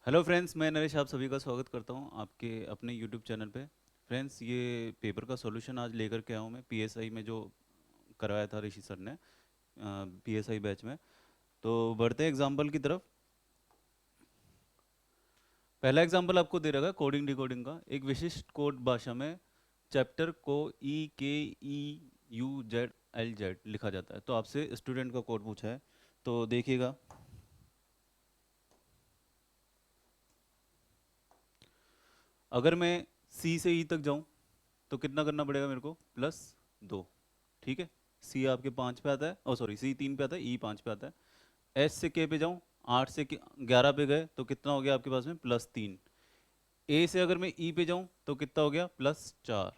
Hello friends, मैं नरेश आप सभी का स्वागत करता हूं आपके अपने यूट्यूब चैनल पे। फ्रेंड्स, ये पेपर का सॉल्यूशन आज लेकर के आया हूं मैं पीएसआई में जो करवाया था ऋषि सर ने पीएसआई बैच में। तो बढ़ते हैं एग्जाम्पल की तरफ। पहला एग्जाम्पल आपको दे रखा है कोडिंग डिकोडिंग का। एक विशिष्ट कोड भाषा में चैप्टर को EKEUZLZ लिखा जाता है। तो आपसे स्टूडेंट का कोड पूछा है, तो देखिएगा। अगर मैं सी से ई तक जाऊं तो कितना करना पड़ेगा मेरे को? +2। ठीक है। सी आपके 5 पे आता है, ओ सॉरी, सी 3 पे आता है, ई 5 पे आता है। एस से के पे जाऊं, 8 से 11 पे गए तो कितना हो गया आपके पास में? +3। ए से अगर मैं ई पे जाऊं तो कितना हो गया? +4।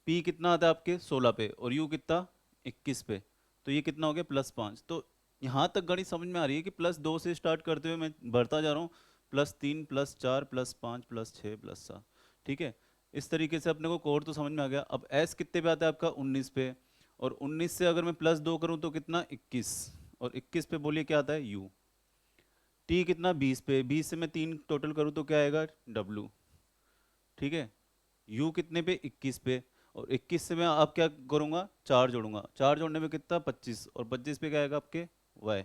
पी कितना आता है आपके? 16 पे। और यू कितना? 21 पे। तो ये कितना हो गया? +5। तो यहाँ तक गणित समझ में आ रही है कि +2 से स्टार्ट करते हुए मैं बढ़ता जा रहा हूँ। +3 +4 +5 +6 +7। ठीक है। इस तरीके से अपने को कोड तो समझ में आ गया। अब एस कितने पे आता है आपका? 19 पे। और 19 से अगर मैं +2 करूँ तो कितना? 21। और 21 पे बोलिए क्या आता है? यू। टी कितना? 20 पे। 20 से मैं 3 टोटल करूँ तो क्या आएगा? डब्लू। ठीक है। यू कितने पे? 21 पे। और 21 से मैं आप क्या करूंगा? 4 जोड़ूंगा। 4 जोड़ने में कितना? 25। और 25 पे क्या आएगा आपके? वाई।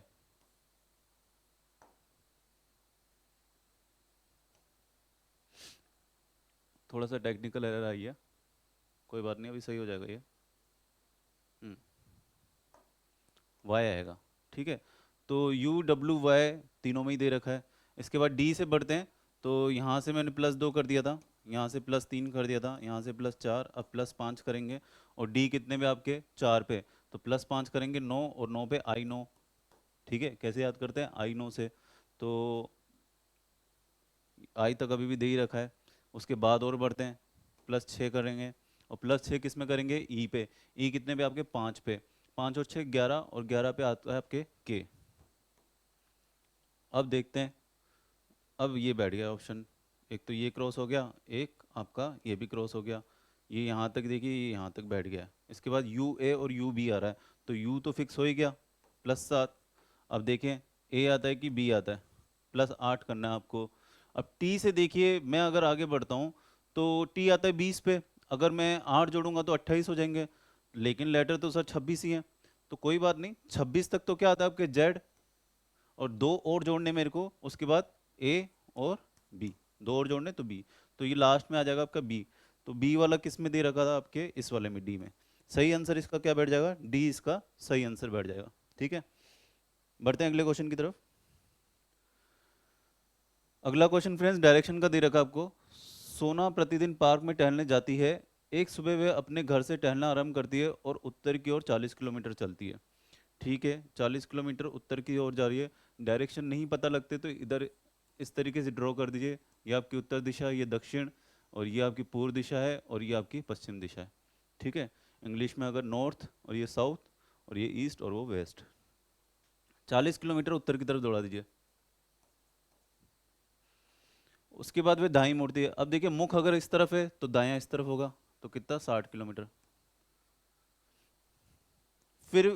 थोड़ा सा टेक्निकल एरर आई है, कोई बात नहीं, अभी सही हो जाएगा ये। हम्म, वाई आएगा। ठीक है। तो यू डब्ल्यू वाई तीनों में ही दे रखा है। इसके बाद डी से बढ़ते हैं। तो यहाँ से मैंने +2 कर दिया था, यहाँ से +3 कर दिया था, यहाँ से +4, अब +5 करेंगे। और डी कितने पे आपके? 4 पे। तो +5 करेंगे 9, और 9 पे आई 9। ठीक है। कैसे याद करते हैं? आई 9 से। तो आई तक अभी भी दे ही रखा है। उसके बाद और बढ़ते हैं, +6 करेंगे। और +6 किस में करेंगे? ई पे। ई कितने पे आपके? 5 पे। 5 और 6 11, और 11 पे आता है आपके के। अब देखते हैं। अब ये बैठ गया ऑप्शन। एक तो ये क्रॉस हो गया, एक आपका ये भी क्रॉस हो गया। ये यहाँ तक देखिए, ये यहाँ तक बैठ गया। इसके बाद यू ए और यू बी आ रहा है। तो यू तो फिक्स हो ही गया, +7। अब देखें ए आता है कि बी आता है? +8 करना है आपको। अब टी से देखिए, मैं अगर आगे बढ़ता हूँ तो टी आता है 20 पे। अगर मैं 8 जोड़ूंगा तो 28 हो जाएंगे। लेकिन लेटर तो सर 26 ही है। तो कोई बात नहीं, 26 तक तो क्या आता है आपके? जेड। और दो और जोड़ने मेरे को, उसके बाद ए और बी। दो और जोड़ने तो बी। तो ये लास्ट में आ जाएगा आपका बी। तो बी वाला किस में दे रखा था आपके? इस वाले में, डी में। सही आंसर इसका क्या बैठ जाएगा? डी इसका सही आंसर बैठ जाएगा। ठीक है। बढ़ते हैं अगले क्वेश्चन की तरफ। अगला क्वेश्चन फ्रेंड्स डायरेक्शन का दे रखा आपको। सोना प्रतिदिन पार्क में टहलने जाती है। एक सुबह वे अपने घर से टहलना आरंभ करती है और उत्तर की ओर 40 किलोमीटर चलती है। ठीक है। 40 किलोमीटर उत्तर की ओर जा रही है। डायरेक्शन नहीं पता लगते तो इधर इस तरीके से ड्रॉ कर दीजिए। ये आपकी उत्तर दिशा, ये दक्षिण, और ये आपकी पूर्व दिशा है, और ये आपकी पश्चिम दिशा है। ठीक है। इंग्लिश में अगर नॉर्थ, और ये साउथ, और ये ईस्ट, और वो वेस्ट। 40 किलोमीटर उत्तर की तरफ दौड़ा दीजिए। उसके बाद वे दाई मुड़ती है। अब देखिए, मुख अगर इस तरफ है तो दायां इस तरफ होगा। तो कितना? 60 किलोमीटर। फिर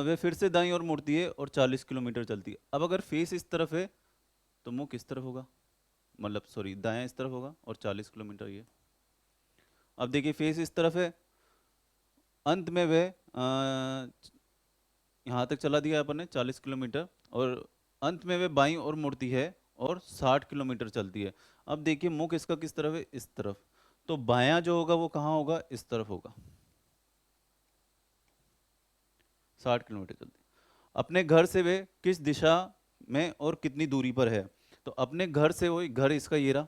वे फिर से दाईं ओर मुड़ती है और 40 किलोमीटर चलती है। अब अगर फेस इस तरफ है तो मुख इस तरफ होगा, मतलब सॉरी दायां इस तरफ होगा, और 40 किलोमीटर ये। अब देखिए, फेस इस तरफ है। अंत में वे यहाँ तक चला दिया अपन ने 40 किलोमीटर। और अंत में वे बाईं ओर मुड़ती है और 60 किलोमीटर चलती है। अब देखिए, मुख इसका किस तरफ है? इस तरफ। तो बायां जो होगा वो कहाँ होगा? इस तरफ होगा। 60 किलोमीटर चलती है। अपने घर से वे किस दिशा में और कितनी दूरी पर है? तो अपने घर से, वो घर इसका ये रहा।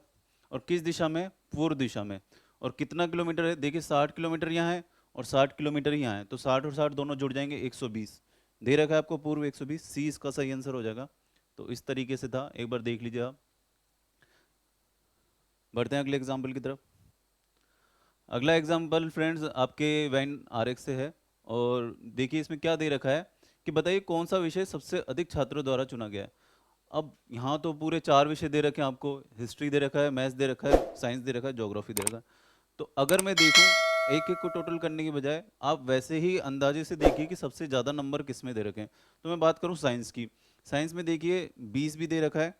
और किस दिशा में? पूर्व दिशा में। और कितना किलोमीटर है? देखिए, 60 किलोमीटर यहाँ है और 60 किलोमीटर यहाँ है। तो 60 और 60 दोनों जुड़ जाएंगे, 120 दे रखा है आपको पूर्व। 120 सी इसका सही आंसर हो जाएगा। तो इस तरीके से था, एक बार देख लीजिए आप। बढ़ते हैं अगले एग्जाम्पल की तरफ। अगला एग्जाम्पल फ्रेंड्स आपके वैन आरएक्स से है। और देखिए इसमें क्या दे रखा है कि बताइए कौन सा विषय सबसे अधिक छात्रों द्वारा चुना गया है। अब यहाँ तो पूरे 4 विषय दे रखे हैं आपको। हिस्ट्री दे रखा है, मैथ्स दे रखा है, साइंस दे रखा है, ज्योग्राफी दे रखा है। तो अगर मैं देखूं, एक एक को टोटल करने के बजाय आप वैसे ही अंदाजे से देखिए कि सबसे ज़्यादा नंबर किस में दे रखे हैं। तो मैं बात करूं साइंस की। साइंस में देखिए 20 भी दे रखा है,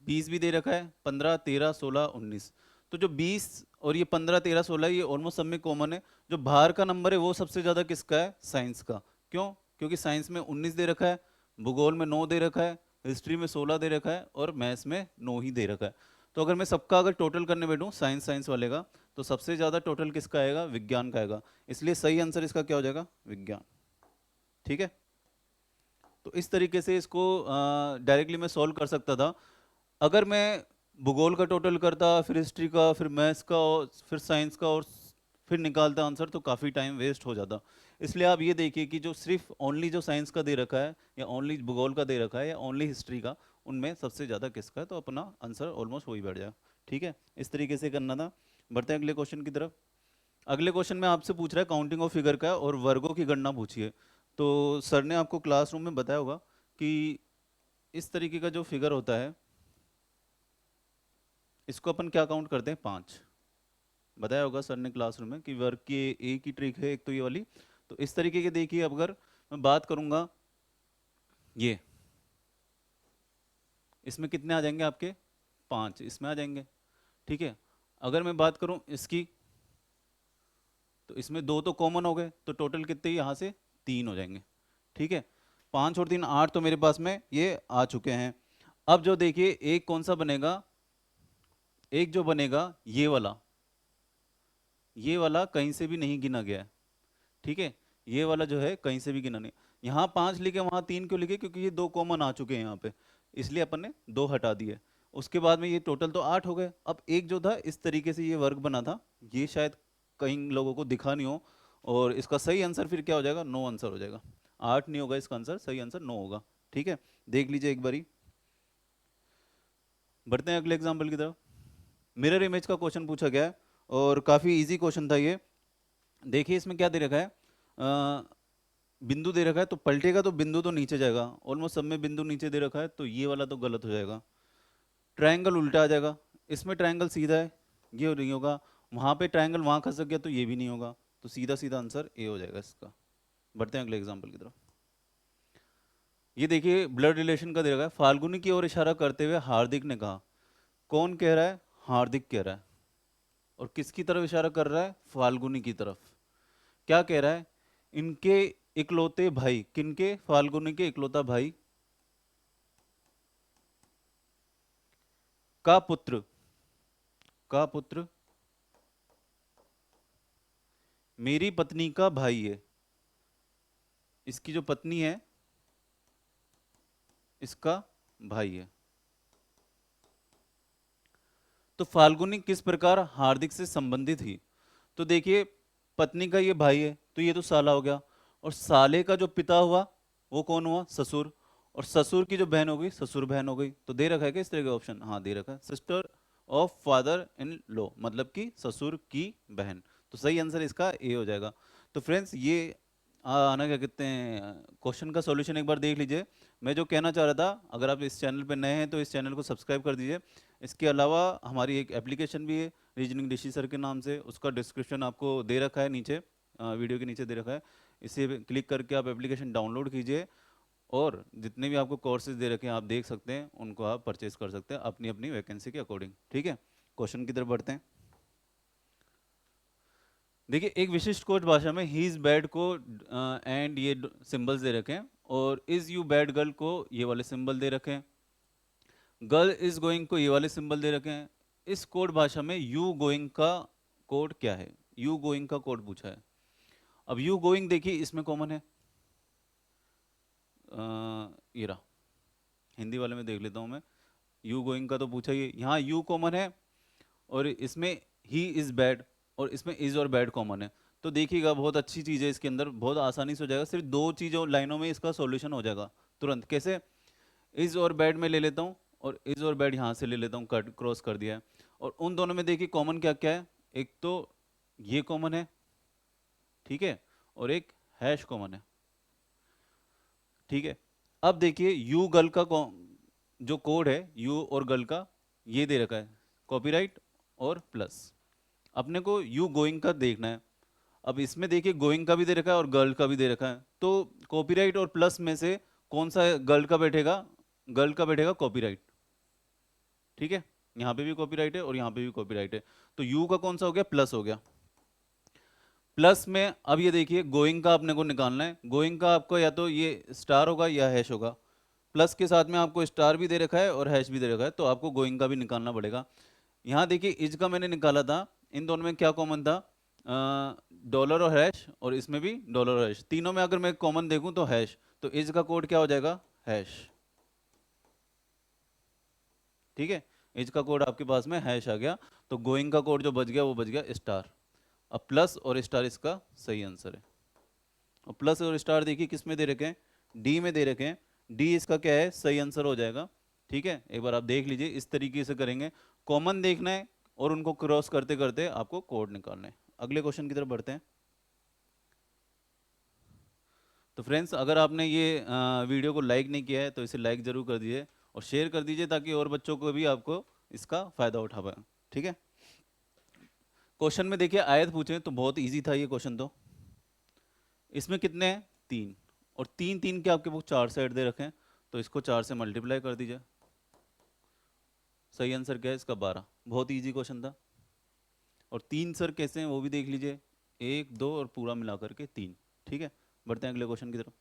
20 भी दे रखा है, 15, 13, 16, 19। तो जो 20 और ये 15, 13, 16 ये ऑलमोस्ट सब में कॉमन है। जो बाहर का नंबर है वो सबसे ज़्यादा किसका है? साइंस का। क्यों? क्योंकि साइंस में 19 दे रखा है, भूगोल में 9 दे रखा है, हिस्ट्री में 16 दे रखा है और मैथ्स में 9 ही दे रखा है। तो अगर मैं सबका अगर टोटल करने बैठूँ साइंस साइंस वाले का, तो सबसे ज़्यादा टोटल किसका आएगा? विज्ञान का आएगा। इसलिए सही आंसर इसका क्या हो जाएगा? विज्ञान। ठीक है, तो इस तरीके से इसको डायरेक्टली मैं सॉल्व कर सकता था। अगर मैं भूगोल का टोटल करता, फिर हिस्ट्री का, फिर मैथ्स का और फिर साइंस का और फिर निकालता आंसर, तो काफ़ी टाइम वेस्ट हो जाता। इसलिए आप ये देखिए कि जो सिर्फ ओनली जो साइंस का दे रखा है या ओनली भूगोल का दे रखा है या ओनली हिस्ट्री का, उनमें सबसे ज़्यादा किसका है, तो अपना आंसर ऑलमोस्ट हो ही बैठ जाएगा। ठीक है, इस तरीके से करना था। बढ़ते हैं अगले क्वेश्चन की तरफ। अगले क्वेश्चन में आपसे पूछ रहा है काउंटिंग ऑफ फिगर का और वर्गों की गणना पूछिए। तो सर ने आपको क्लासरूम में बताया होगा कि इस तरीके का जो फिगर होता है इसको अपन क्या काउंट करते हैं? 5। बताया होगा सर ने क्लासरूम में कि वर्ग की एक ही ट्रिक है, एक तो ये वाली। तो इस तरीके के देखिए, अब अगर मैं बात करूंगा ये, इसमें कितने आ जाएंगे आपके? 5 इसमें आ जाएंगे। ठीक है, अगर मैं बात करूं इसकी, तो इसमें 2 तो कॉमन हो गए, तो टोटल कितने यहाँ से? 3 हो जाएंगे। ठीक है, 5 और 3 8 तो मेरे पास में ये आ चुके हैं। अब जो देखिए एक कौन सा बनेगा? एक जो बनेगा ये वाला कहीं से भी नहीं गिना गया है। ठीक है, ये वाला जो है कहीं से भी गिना नहीं। यहाँ 5 लिखे, वहाँ 3 क्यों लिखे? क्योंकि ये 2 कॉमन आ चुके हैं यहाँ पे, इसलिए अपन ने 2 हटा दिए। उसके बाद में ये टोटल तो 8 हो गए। अब एक जो था इस तरीके से ये वर्ग बना था, ये शायद कई लोगों को दिखा नहीं हो, और इसका सही आंसर फिर क्या हो जाएगा? 9 आंसर हो जाएगा। 8 नहीं होगा इसका आंसर, सही आंसर 9 होगा। ठीक है, देख लीजिए एक बारी। बढ़ते हैं अगले एग्जाम्पल की तरफ। मिरर इमेज का क्वेश्चन पूछा गया है और काफ़ी इजी क्वेश्चन था ये। देखिए इसमें क्या दे रखा है? बिंदु दे रखा है, तो पलटेगा तो बिंदु तो नीचे जाएगा। ऑलमोस्ट सब में बिंदु नीचे दे रखा है, तो ये वाला तो गलत हो जाएगा। ट्रायंगल उल्टा आ जाएगा, इसमें ट्रायंगल सीधा है, ये नहीं होगा। वहाँ पे ट्रायंगल वहाँ खसक गया, तो ये भी नहीं होगा। तो सीधा सीधा आंसर ए हो जाएगा इसका। बढ़ते हैं अगले एग्जाम्पल की तरफ। ये देखिए ब्लड रिलेशन का दे रखा है। फाल्गुनी की ओर इशारा करते हुए हार्दिक ने कहा। कौन कह रहा है? हार्दिक कह रहा है। और किसकी तरफ इशारा कर रहा है? फाल्गुनी की तरफ। क्या कह रहा है? इनके इकलौते भाई, किनके? फाल्गुनी के इकलौता भाई का पुत्र, का पुत्र मेरी पत्नी का भाई है। इसकी जो पत्नी है इसका भाई है। तो फाल्गुनी किस प्रकार हार्दिक से संबंधित थी? तो देखिए पत्नी का ये भाई है, तो ये तो साला हो गया। और साले का जो पिता हुआ वो कौन हुआ? ससुर। और ससुर की जो बहन हो गई, ससुर बहन हो गई। तो दे रखा है क्या इस तरह का ऑप्शन? हाँ दे रखा है, sister of father in law, मतलब कि ससुर की बहन। तो सही आंसर इसका ए हो जाएगा। तो फ्रेंड्स ये आना क्या कहते हैं, क्वेश्चन का सॉल्यूशन एक बार देख लीजिए। मैं जो कहना चाह रहा था, अगर आप इस चैनल पर नए हैं तो इस चैनल को सब्सक्राइब कर दीजिए। इसके अलावा हमारी एक एप्लीकेशन भी है रीजनिंग ऋषि सर के नाम से, उसका डिस्क्रिप्शन आपको दे रखा है नीचे, वीडियो के नीचे दे रखा है। इसे क्लिक करके आप एप्लीकेशन डाउनलोड कीजिए और जितने भी आपको कोर्सेज दे रखे हैं आप देख सकते हैं, उनको आप परचेज कर सकते हैं अपनी अपनी वैकेंसी के अकॉर्डिंग। ठीक है, क्वेश्चन की तरफ बढ़ते हैं। देखिए एक विशिष्ट कोड भाषा में ही इज बैड को एंड ये सिंबल्स दे रखे हैं, और इज यू बैड गर्ल को ये वाले सिंबल दे रखे हैं, गर्ल इज गोइंग को ये वाले सिंबल दे रखे हैं। इस कोड भाषा में यू गोइंग का कोड क्या है? यू गोइंग का कोड पूछा है। अब यू गोइंग देखिए इसमें कॉमन है, ये रहा, हिंदी वाले में देख लेता हूँ मैं। यू गोइंग का तो पूछा ही, यहाँ यू कॉमन है और इसमें ही इज बैड और इसमें इज और बैड कॉमन है। तो देखिएगा बहुत अच्छी चीज़ है, इसके अंदर बहुत आसानी से हो जाएगा। सिर्फ 2 चीज़ों लाइनों में इसका सॉल्यूशन हो जाएगा तुरंत। कैसे? इज और बैड में ले लेता हूँ और इज और बैड यहाँ से ले लेता हूँ, कट क्रॉस कर दिया है। और उन दोनों में देखिए कॉमन क्या क्या है? एक तो ये कॉमन है, ठीक है, और एक हैश कॉमन है। ठीक है, अब देखिए यू गर्ल का जो कोड है यू और गर्ल का, ये दे रखा है कॉपीराइट और प्लस। अपने को यू गोइंग का देखना है। अब इसमें देखिए गोइंग का भी दे रखा है और गर्ल का भी दे रखा है, तो कॉपीराइट और प्लस में से कौन सा गर्ल का बैठेगा? गर्ल का बैठेगा कॉपीराइट। ठीक है, यहाँ पे भी कॉपीराइट है और यहाँ पे भी कॉपीराइट है, तो यू का कौन सा हो गया, प्लस हो गया। प्लस में अब ये देखिए गोइंग का अपने को निकालना है, गोइंग का आपको या तो ये स्टार होगा या हैश होगा, प्लस के साथ में आपको स्टार भी दे रखा है और हैश भी दे रखा है, तो आपको गोइंग का भी निकालना पड़ेगा। यहाँ देखिए इज का मैंने निकाला था, इन दोनों में क्या कॉमन था, डॉलर और हैश, और इसमें भी डॉलर और हैश, तीनों में अगर मैं कॉमन देखूं तो हैश, तो इज का कोड क्या हो जाएगा, हैश। ठीक है, इज का कोड आपके पास में हैश आ गया, तो गोइंग का कोड जो बच गया वो बच गया स्टार। अब प्लस और स्टार इसका सही आंसर है। और प्लस और स्टार देखिए किस में दे रखे हैं, डी में दे रखे हैं, डी इसका क्या है, सही आंसर हो जाएगा। ठीक है, एक बार आप देख लीजिए, इस तरीके से करेंगे, कॉमन देखना है और उनको क्रॉस करते करते आपको कोड निकालना है। अगले क्वेश्चन की तरफ बढ़ते हैं। तो फ्रेंड्स अगर आपने ये वीडियो को लाइक नहीं किया है तो इसे लाइक जरूर कर दीजिए और शेयर कर दीजिए, ताकि और बच्चों को भी आपको इसका फायदा उठा पाए। ठीक है, क्वेश्चन में देखिए आयत पूछे तो बहुत इजी था ये क्वेश्चन, तो इसमें कितने हैं, तीन, और तीन तीन के आपके वो चार साइड दे रखे हैं, तो इसको चार से मल्टीप्लाई कर दीजिए। सही आंसर क्या है इसका, 12। बहुत इजी क्वेश्चन था। और तीन सर कैसे हैं वो भी देख लीजिए, एक दो और पूरा मिला करके तीन। ठीक है, बढ़ते हैं अगले क्वेश्चन की तरफ।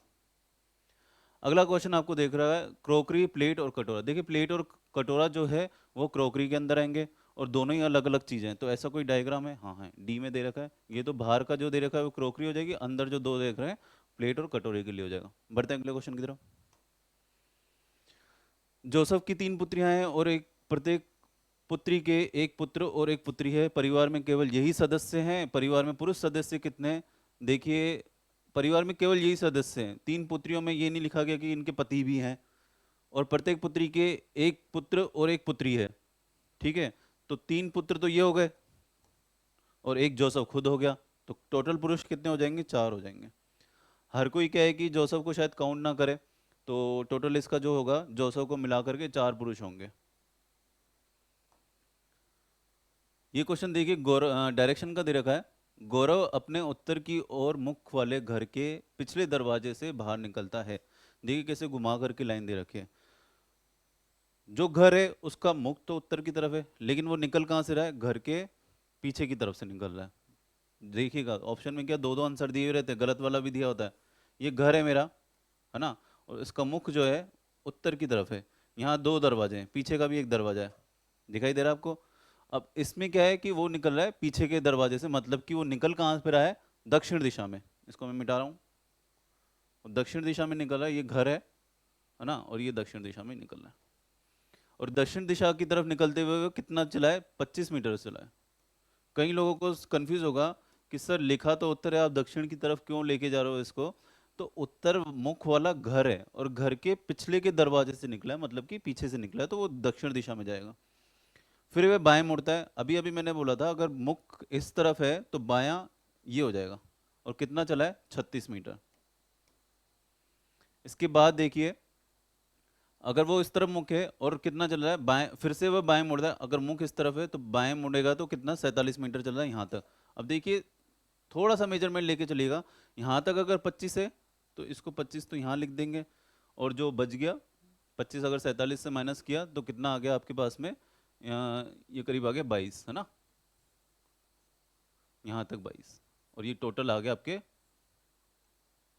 अगला क्वेश्चन आपको देख रहा है क्रोकरी, प्लेट और कटोरा। देखिए प्लेट और कटोरा जो है वो क्रोकरी के अंदर आएंगे और दोनों ही अलग अलग चीजें हैं, तो ऐसा कोई डायग्राम है, हाँ है, डी में दे रखा है। ये तो बाहर का जो दे रखा है वो क्रोकरी हो जाएगी, अंदर जो दो देख रहे हैं प्लेट और कटोरे के लिए हो जाएगा। बढ़ते हैं अगले क्वेश्चन की तरफ। जोसेफ की तीन पुत्रियां हैं और एक प्रत्येक पुत्री के एक पुत्र और एक पुत्री है, परिवार में केवल यही सदस्य हैं, परिवार में पुरुष सदस्य कितने हैं, देखिए परिवार में केवल यही सदस्य हैं, तीन पुत्रियों में ये नहीं लिखा गया कि इनके पति भी हैं, और प्रत्येक पुत्री के एक पुत्र और एक पुत्री है। ठीक है, तो तीन पुत्र तो ये हो गए और एक जोसेफ खुद हो गया, तो टोटल पुरुष कितने हो जाएंगे, चार हो जाएंगे। हर कोई क्या है कि जोसेफ को शायद काउंट ना करे, तो टोटल इसका जो होगा जोसेफ को मिला करके चार पुरुष होंगे। ये क्वेश्चन देखिए गौरव डायरेक्शन का दे रखा है, गौरव अपने उत्तर की ओर मुख वाले घर के पिछले दरवाजे से बाहर निकलता है। देखिए कैसे घुमा करके लाइन दे रखी है, जो घर है उसका मुख तो उत्तर की तरफ है, लेकिन वो निकल कहाँ से रहा है, घर के पीछे की तरफ से निकल रहा है। देखिएगा ऑप्शन में क्या दो दो आंसर दिए हुए रहते हैं, गलत वाला भी दिया होता है। ये घर है मेरा, है ना, और इसका मुख जो है उत्तर की तरफ है, यहाँ दो दरवाजे हैं, पीछे का भी एक दरवाजा है, दिखाई दे रहा है आपको। अब इसमें क्या है कि वो निकल रहा है पीछे के दरवाजे से, मतलब कि वो निकल कहाँ पे रहा है, दक्षिण दिशा में। इसको मैं मिटा रहा हूँ, दक्षिण दिशा में निकल रहा है, ये घर है ना, और ये दक्षिण दिशा में निकल रहा है। और दक्षिण दिशा की तरफ निकलते हुए वो कितना चला है, 25 मीटर चला है। कई लोगों को कंफ्यूज होगा कि सर लिखा तो उत्तर है, आप दक्षिण की तरफ क्यों लेके जा रहे हो इसको, तो उत्तर मुख वाला घर है और घर के पिछले के दरवाजे से निकला है, मतलब कि पीछे से निकला है, तो वो दक्षिण दिशा में जाएगा। फिर वह बाएं मुड़ता है, अभी अभी मैंने बोला था अगर मुख इस तरफ है तो बायां ये हो जाएगा, और कितना चला है, 36 मीटर। इसके बाद देखिए अगर वो इस तरफ मुख है और कितना चल रहा है बाएं, फिर से वह बाएं मुड़ रहा है, अगर मुख इस तरफ है तो बाएं मुड़ेगा तो कितना, 47 मीटर चल रहा है यहाँ तक। अब देखिए थोड़ा सा मेजरमेंट लेके चलिएगा, यहाँ तक अगर 25 है तो इसको 25 तो यहाँ लिख देंगे, और जो बच गया 25 अगर 47 से माइनस किया तो कितना आ गया आपके पास में, ये करीब आ गया 22, है ना, यहाँ तक 22, और ये टोटल आ गया आपके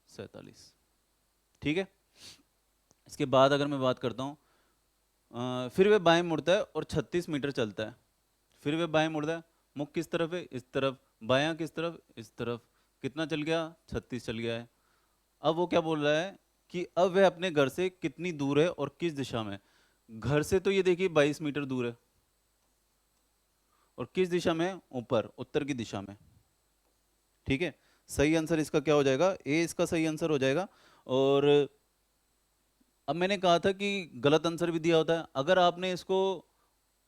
47। ठीक है, इसके बाद अगर मैं बात करता हूँ, फिर वह बाएं मुड़ता है और 36 मीटर चलता है, फिर वह बाएं मुड़ता है, मुख किस तरफ है, इस तरफ, बायां किस तरफ, इस तरफ, कितना चल गया, 36 चल गया है। अब वो क्या बोल रहा है कि अब वह अपने घर से कितनी दूर है और किस दिशा में। घर से तो ये देखिए 22 मीटर दूर है, और किस दिशा में, ऊपर उत्तर की दिशा में। ठीक है, सही आंसर इसका क्या हो जाएगा, ए इसका सही आंसर हो जाएगा। और अब मैंने कहा था कि गलत आंसर भी दिया होता है, अगर आपने इसको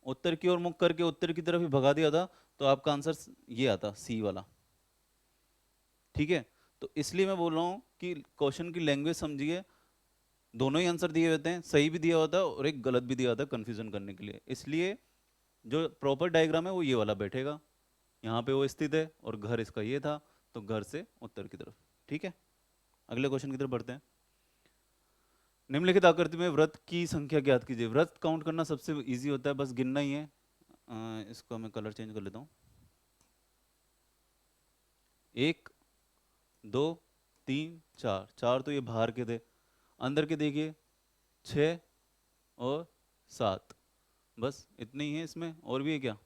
उत्तर की ओर मुख करके उत्तर की तरफ ही भगा दिया था तो आपका आंसर ये आता, सी वाला। ठीक है, तो इसलिए मैं बोल रहा हूँ कि क्वेश्चन की लैंग्वेज समझिए, दोनों ही आंसर दिए होते हैं, सही भी दिया होता है और एक गलत भी दिया होता है कंफ्यूजन करने के लिए, इसलिए जो प्रॉपर डायग्राम है वो ये वाला बैठेगा, यहाँ पे वो स्थित है और घर इसका ये था, तो घर से उत्तर की तरफ। ठीक है, अगले क्वेश्चन की तरफ बढ़ते हैं। निम्नलिखित आकृति में वृत्त की संख्या ज्ञात कीजिए। वृत्त काउंट करना सबसे इजी होता है, बस गिनना ही है। इसको मैं कलर चेंज कर लेता हूँ। 1 2 3 4, 4 तो ये बाहर के थे। अंदर के देखिए 6 और 7, बस इतने ही है। इसमें और भी है क्या?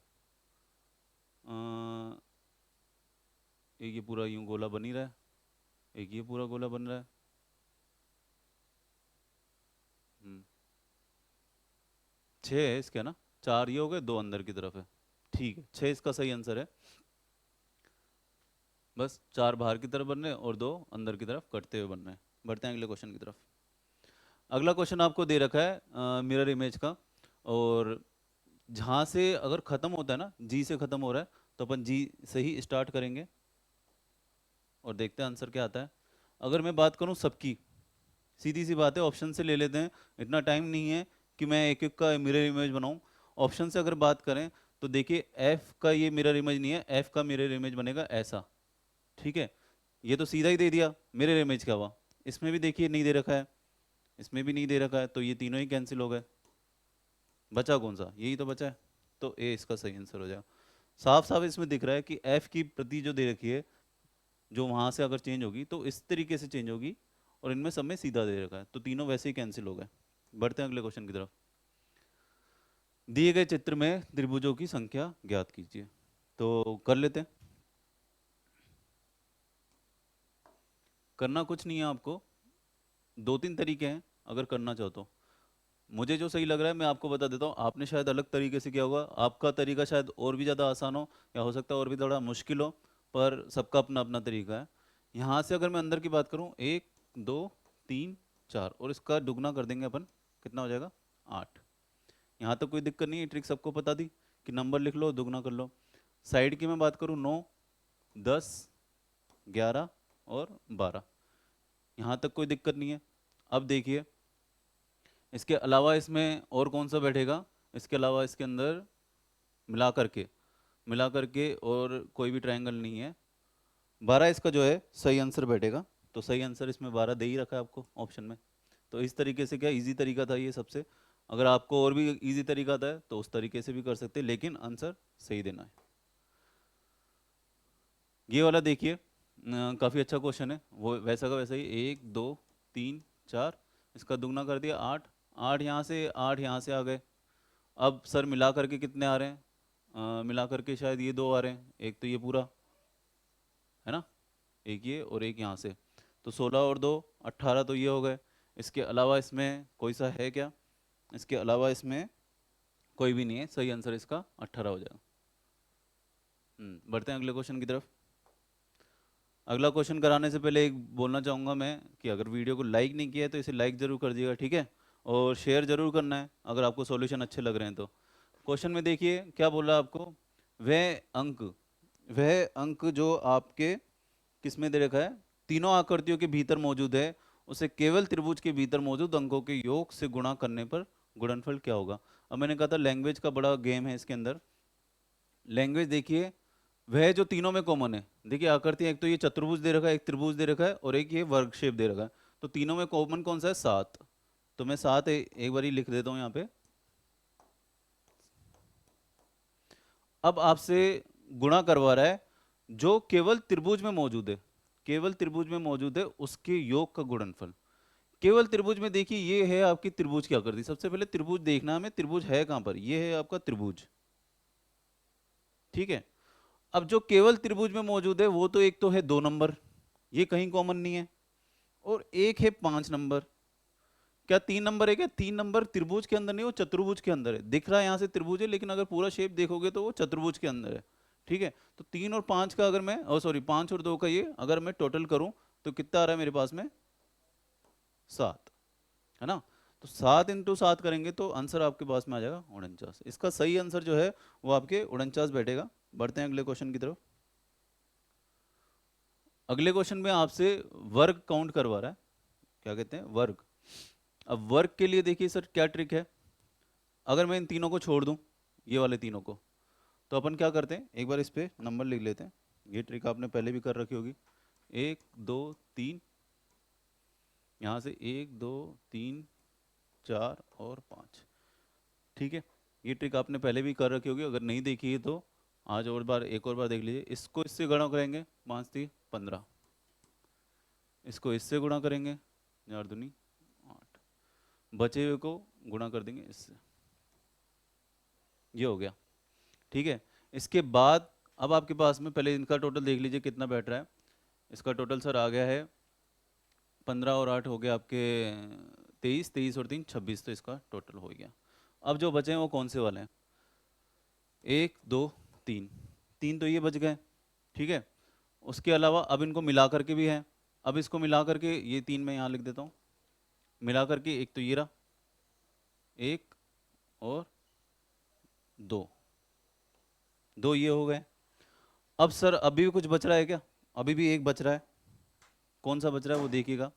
एक ये पूरा यूं गोला बन ही रहा है, एक ये पूरा गोला बन रहा है। हम्म, 6 है इसके ना, 4 ये हो गए, 2 अंदर की तरफ है। ठीक है, 6 इसका सही आंसर है। बस 4 बाहर की तरफ बन रहे हैं और 2 अंदर की तरफ कटते हुए बन रहे हैं। बढ़ते हैं अगले क्वेश्चन की तरफ। अगला क्वेश्चन आपको दे रखा है मिरर इमेज का, और जहाँ से अगर खत्म होता है ना, जी से खत्म हो रहा है, तो अपन जी से ही स्टार्ट करेंगे और देखते हैं आंसर क्या आता है। अगर मैं बात करूँ सबकी, सीधी सी बात है, ऑप्शन से ले लेते हैं। इतना टाइम नहीं है कि मैं एक एक का मिरर इमेज बनाऊं। ऑप्शन से अगर बात करें तो देखिए एफ का ये मिरर इमेज नहीं है, एफ का मिरर इमेज बनेगा ऐसा। ठीक है, ये तो सीधा ही दे दिया मिरर इमेज क्या हुआ। इसमें भी देखिए नहीं दे रखा है, इसमें भी नहीं दे रखा है, तो ये तीनों ही कैंसिल हो गए। बचा कौन सा? यही तो बचा है, तो ए इसका सही आंसर हो जाएगा। साफ साफ इसमें दिख रहा है कि एफ की प्रति जो दे रखी है, जो वहां से अगर चेंज होगी तो इस तरीके से चेंज होगी, और इनमें सब में सीधा दे रखा है, तो तीनों वैसे ही कैंसिल हो गए। बढ़ते हैं अगले क्वेश्चन की तरफ। दिए गए चित्र में त्रिभुजों की संख्या ज्ञात कीजिए। तो कर लेते हैं। करना कुछ नहीं है आपको, 2-3 तरीके हैं अगर करना चाहो तो। मुझे जो सही लग रहा है मैं आपको बता देता हूँ, आपने शायद अलग तरीके से किया होगा, आपका तरीका शायद और भी ज़्यादा आसान हो, या हो सकता है और भी थोड़ा मुश्किल हो, पर सबका अपना अपना तरीका है। यहाँ से अगर मैं अंदर की बात करूँ, 1 2 3 4, और इसका दुगना कर देंगे अपन, कितना हो जाएगा? 8। यहाँ तक कोई दिक्कत नहीं है, ट्रिक सबको बता दी कि नंबर लिख लो दुगना कर लो। साइड की मैं बात करूँ, 9 10 11 और 12, यहाँ तक कोई दिक्कत नहीं है। अब देखिए इसके अलावा इसमें और कौन सा बैठेगा, इसके अलावा इसके अंदर मिला करके और कोई भी ट्रायंगल नहीं है। 12 इसका जो है सही आंसर बैठेगा, तो सही आंसर इसमें 12 दे ही रखा है आपको ऑप्शन में। तो इस तरीके से क्या इजी तरीका था ये सबसे। अगर आपको और भी इजी तरीका आता है तो उस तरीके से भी कर सकते हैं, लेकिन आंसर सही देना है। ये वाला देखिए काफ़ी अच्छा क्वेश्चन है, वो वैसा का वैसा ही, 1 2 3 4, इसका दुगना कर दिया 8। 8 यहाँ से, 8 यहाँ से आ गए। अब सर मिला करके कितने आ रहे हैं? मिला करके शायद ये 2 आ रहे हैं, एक तो ये पूरा है ना, एक ये और एक यहाँ से, तो 16 और 2 18, तो ये हो गए। इसके अलावा इसमें कोई सा है क्या? इसके अलावा इसमें कोई भी नहीं है, सही आंसर इसका 18 हो जाएगा। बढ़ते हैं अगले क्वेश्चन की तरफ। अगला क्वेश्चन कराने से पहले एक बोलना चाहूँगा मैं कि अगर वीडियो को लाइक नहीं किया है तो इसे लाइक ज़रूर कर दिएगा, ठीक है, और शेयर ज़रूर करना है अगर आपको सॉल्यूशन अच्छे लग रहे हैं तो। क्वेश्चन में देखिए क्या बोल रहा है आपको, वह अंक वह अंक जो आपके किस में दे रखा है, तीनों आकृतियों के भीतर मौजूद है, उसे केवल त्रिभुज के भीतर मौजूद अंकों के योग से गुणा करने पर गुणनफल क्या होगा। अब मैंने कहा था लैंग्वेज का बड़ा गेम है इसके अंदर। लैंग्वेज देखिए, वह जो तीनों में कॉमन है, देखिए आकृति, एक तो ये चतुर्भुज दे रखा है, एक त्रिभुज दे रखा है, और एक ये वर्ग शेप दे रखा है, तो तीनों में कॉमन कौन सा है? 7। तो मैं 7 एक बार ही लिख देता हूँ यहाँ पे। अब आपसे गुणा करवा रहा है जो केवल त्रिभुज में मौजूद है, केवल त्रिभुज में मौजूद है उसके योग का गुणनफल। केवल त्रिभुज में देखिए ये है आपकी त्रिभुज की आकृति, सबसे पहले त्रिभुज देखना हमें, त्रिभुज है कहां पर? ये है आपका त्रिभुज, ठीक है। अब जो केवल त्रिभुज में मौजूद है वो तो एक तो है 2 नंबर, ये कहीं कॉमन नहीं है, और एक है 5 नंबर। क्या 3 नंबर है? क्या 3 नंबर त्रिभुज के अंदर नहीं, वो चतुर्भुज के अंदर है। दिख रहा है यहाँ से त्रिभुज है, लेकिन अगर पूरा शेप देखोगे तो वो चतुर्भुज के अंदर है, ठीक है। तो 3 और 5 का अगर मैं, ओ सॉरी 5 और 2 का ये अगर मैं टोटल करूं तो कितना आ रहा है मेरे पास में? 7, है ना। तो 7 × 7 करेंगे तो आंसर आपके पास में आ जाएगा 49। इसका सही आंसर जो है वो आपके 49 बैठेगा। बढ़ते हैं अगले क्वेश्चन की तरफ। अगले क्वेश्चन में आपसे वर्ग काउंट करवा रहा है, क्या कहते हैं, वर्ग। अब वर्ग के लिए देखिए सर क्या ट्रिक है, अगर मैं इन तीनों को छोड़ दूं, ये वाले तीनों को, तो अपन क्या करते हैं, एक बार इस पे नंबर लिख लेते हैं। ये ट्रिक आपने पहले भी कर रखी होगी। 1 2 3, यहाँ से 1 2 3 4 और 5। ठीक है, ये ट्रिक आपने पहले भी कर रखी होगी, अगर नहीं देखी है तो आज और बार एक और बार देख लीजिए। इसको इससे गुणा करेंगे, 5 3 15, इसको इससे गुणा करेंगे, 4 दूनी 8, बचे हुए को गुणा कर देंगे इससे, ये हो गया। ठीक है, इसके बाद अब आपके पास में पहले इनका टोटल देख लीजिए कितना बैठ रहा है। इसका टोटल सर आ गया है 15 और 8 हो गया आपके 23, 23 और 3 26, तो इसका टोटल हो गया। अब जो बचे हैं वो कौन से वाले हैं, 1 2 3, 3 तो ये बच गए। ठीक है, उसके अलावा अब इनको मिला करके भी है, अब इसको मिला करके ये 3 मैं यहाँ लिख देता हूँ, मिला करके एक तो ये रहा, 1 और 2, 2 ये हो गए। अब सर अभी भी कुछ बच रहा है क्या, अभी भी एक बच रहा है, कौन सा बच रहा है वो देखिएगा।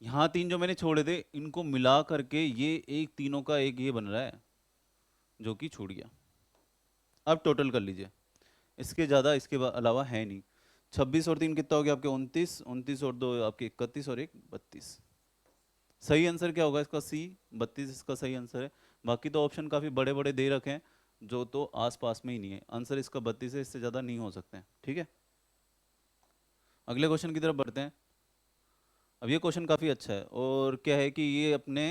यहाँ 3 जो मैंने छोड़े थे इनको मिला करके ये एक तीनों का एक ये बन रहा है जो कि छूट गया। अब टोटल कर लीजिए, इसके ज़्यादा इसके अलावा है नहीं। 26 और 3 कितना हो गया आपके 29, 29 और 2 आपके 31 और 1 32। सही आंसर क्या होगा इसका, सी 32 इसका सही आंसर है। बाकी तो ऑप्शन काफ़ी बड़े बड़े दे रखे हैं जो तो आस पास में ही नहीं है, आंसर इसका 32 है, इससे ज़्यादा नहीं हो सकते हैं। ठीक है, अगले क्वेश्चन की तरफ बढ़ते हैं। अब ये क्वेश्चन काफ़ी अच्छा है और क्या है कि ये अपने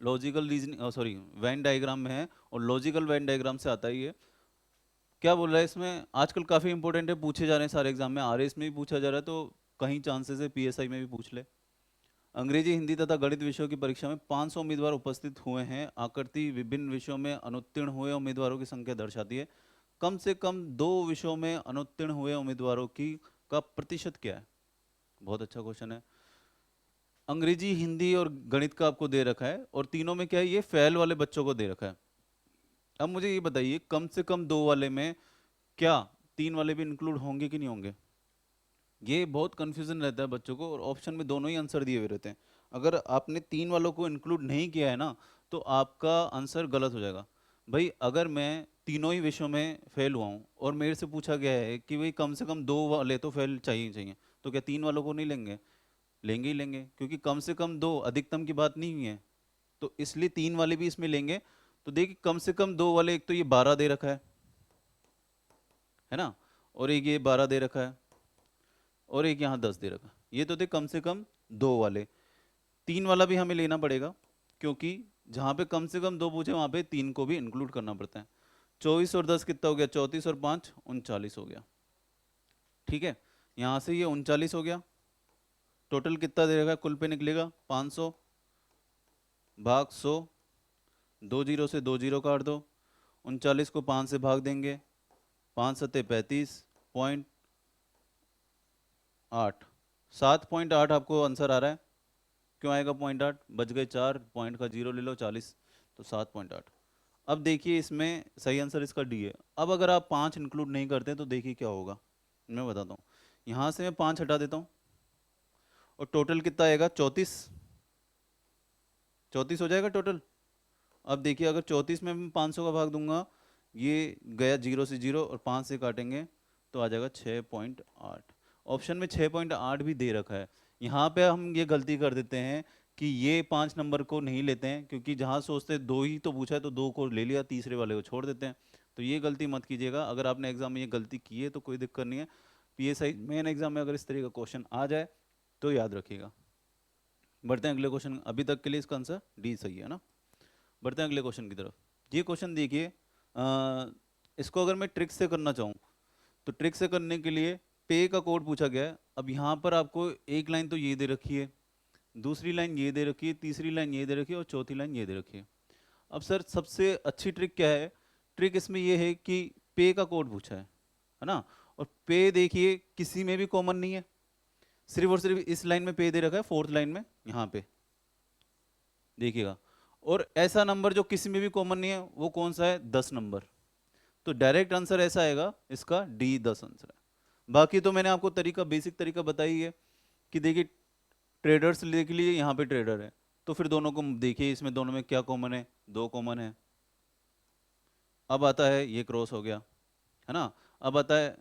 logical reasoning sorry Venn diagram में है और लॉजिकल वेन डायग्राम से आता है ये। क्या बोल रहा है इसमें, आजकल काफ़ी इंपॉर्टेंट है, पूछे जा रहे हैं सारे एग्जाम में, आरएस में भी पूछा जा रहा है, तो कहीं चांसेस है पीएसआई में भी पूछ ले। अंग्रेजी, हिंदी तथा गणित विषयों की परीक्षा में 500 उम्मीदवार उपस्थित हुए हैं। आकृति विभिन्न विषयों में अनुत्तीर्ण हुए उम्मीदवारों की संख्या दर्शाती है। कम से कम 2 विषयों में अनुत्तीर्ण हुए उम्मीदवारों की का प्रतिशत क्या है। बहुत अच्छा क्वेश्चन है। अंग्रेजी, हिंदी और गणित का आपको दे रखा है और तीनों में क्या है, ये फेल वाले बच्चों को दे रखा है। अब मुझे ये बताइए कम से कम 2 वाले में क्या 3 वाले भी इंक्लूड होंगे कि नहीं होंगे। ये बहुत कंफ्यूजन रहता है बच्चों को और ऑप्शन में दोनों ही आंसर दिए हुए रहते हैं। अगर आपने 3 वालों को इंक्लूड नहीं किया है ना तो आपका आंसर गलत हो जाएगा। भाई अगर मैं तीनों ही विषयों में फेल हुआ हूँ और मेरे से पूछा गया है कि भाई कम से कम 2 वाले तो फेल चाहिए ही चाहिए, तो क्या 3 वालों को नहीं लेंगे, लेंगे ही लेंगे, क्योंकि कम से कम 2 अधिकतम की बात नहीं हुई है, तो इसलिए 3 वाले भी इसमें लेंगे। तो देखिए कम से कम 2 वाले, एक तो ये 12 दे रखा है ना, और एक ये 12 दे रखा है और एक यहाँ 10 दे रखा, ये तो थे कम से कम 2 वाले। 3 वाला भी हमें लेना पड़ेगा क्योंकि जहाँ पे कम से कम 2 पूछे वहाँ पे 3 को भी इंक्लूड करना पड़ता है। 24 और 10 कितना हो गया, 34 और 5 39 हो गया। ठीक है, यहाँ से ये 39 हो गया, टोटल कितना दे रखा है, कुल पे निकलेगा 500 भाग 100, 2 जीरो से 2 जीरो काट दो, 39 को 5 से भाग देंगे, 5 सत्ते 35 पॉइंट 8, 7.8 आपको आंसर आ रहा है। क्यों आएगा 0.8, बच गए 4 पॉइंट का 0 ले लो 40, तो 7.8। अब देखिए इसमें सही आंसर इसका डी है। अब अगर आप 5 इंक्लूड नहीं करते तो देखिए क्या होगा, मैं बताता हूँ। यहाँ से मैं 5 हटा देता हूँ और टोटल कितना आएगा 34, 34 हो जाएगा टोटल। अब देखिए अगर 34 में मैं 500 का भाग दूंगा, ये गया 0 से 0 और 5 से काटेंगे तो आ जाएगा 6.8। ऑप्शन में 6.8 भी दे रखा है। यहाँ पे हम ये गलती कर देते हैं कि ये 5 नंबर को नहीं लेते हैं, क्योंकि जहाँ सोचते हैं 2 ही तो पूछा है तो 2 को ले लिया, तीसरे वाले को छोड़ देते हैं। तो ये गलती मत कीजिएगा, अगर आपने एग्जाम में ये गलती की है तो कोई दिक्कत नहीं है। पीएसआई मेन एग्जाम में अगर इस तरीके का क्वेश्चन आ जाए तो याद रखिएगा। बढ़ते हैं अगले क्वेश्चन, अभी तक के लिए इसका आंसर डी सही है ना। बढ़ते हैं अगले क्वेश्चन की तरफ। ये क्वेश्चन देखिए, इसको अगर मैं ट्रिक से करना चाहूँ तो ट्रिक से करने के लिए पे का कोड पूछा गया है। अब यहाँ पर आपको एक लाइन तो ये दे रखी है, दूसरी लाइन ये दे रखी है, तीसरी लाइन ये दे रखी है और चौथी लाइन ये दे रखी है। अब सर सबसे अच्छी ट्रिक क्या है, ट्रिक इसमें ये है कि पे का कोड पूछा है ना, और पे देखिए किसी में भी कॉमन नहीं है, सिर्फ और सिर्फ इस लाइन में पे दे रखा है, 4th लाइन में यहाँ पे देखिएगा। और ऐसा नंबर जो किसी में भी कॉमन नहीं है वो कौन सा है, 10 नंबर। तो डायरेक्ट आंसर ऐसा आएगा इसका डी 10 आंसर है। बाकी तो मैंने आपको तरीका, बेसिक तरीका बताई है कि देखिए ट्रेडर्स देख लिए, यहाँ पे ट्रेडर है तो फिर दोनों को देखिए, इसमें दोनों में क्या कॉमन है, 2 कॉमन है। अब आता है ये क्रॉस हो गया है ना, अब आता है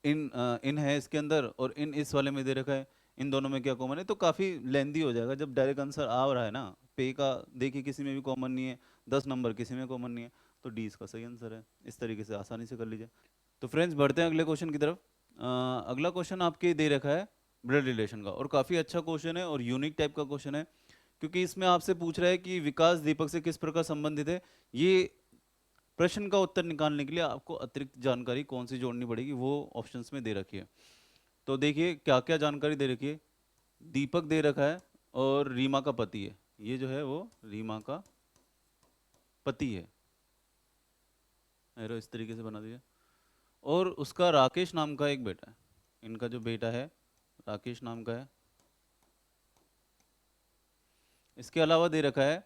इन है इसके अंदर और इन इस वाले में दे रखा है, इन दोनों में क्या कॉमन है। तो काफ़ी लेंदी हो जाएगा, जब डायरेक्ट आंसर आ रहा है ना पे का देखिए किसी में भी कॉमन नहीं है, 10 नंबर किसी में कॉमन नहीं है, तो डी इसका सही आंसर है। इस तरीके से आसानी से कर लीजिए। तो फ्रेंड्स बढ़ते हैं अगले क्वेश्चन की तरफ। अगला क्वेश्चन आपके दे रखा है ब्लड रिलेशन का, और काफ़ी अच्छा क्वेश्चन है और यूनिक टाइप का क्वेश्चन है, क्योंकि इसमें आपसे पूछ रहा है कि विकास दीपक से किस प्रकार संबंधित है। ये प्रश्न का उत्तर निकालने के लिए आपको अतिरिक्त जानकारी कौन सी जोड़नी पड़ेगी, वो ऑप्शंस में दे रखी है। तो देखिए क्या क्या जानकारी दे रखी है। दीपक दे रखा है और रीमा का पति है, ये जो है वो रीमा का पति है, एरो इस तरीके से बना दीजिए। और उसका राकेश नाम का एक बेटा है, इनका जो बेटा है राकेश नाम का है। इसके अलावा दे रखा है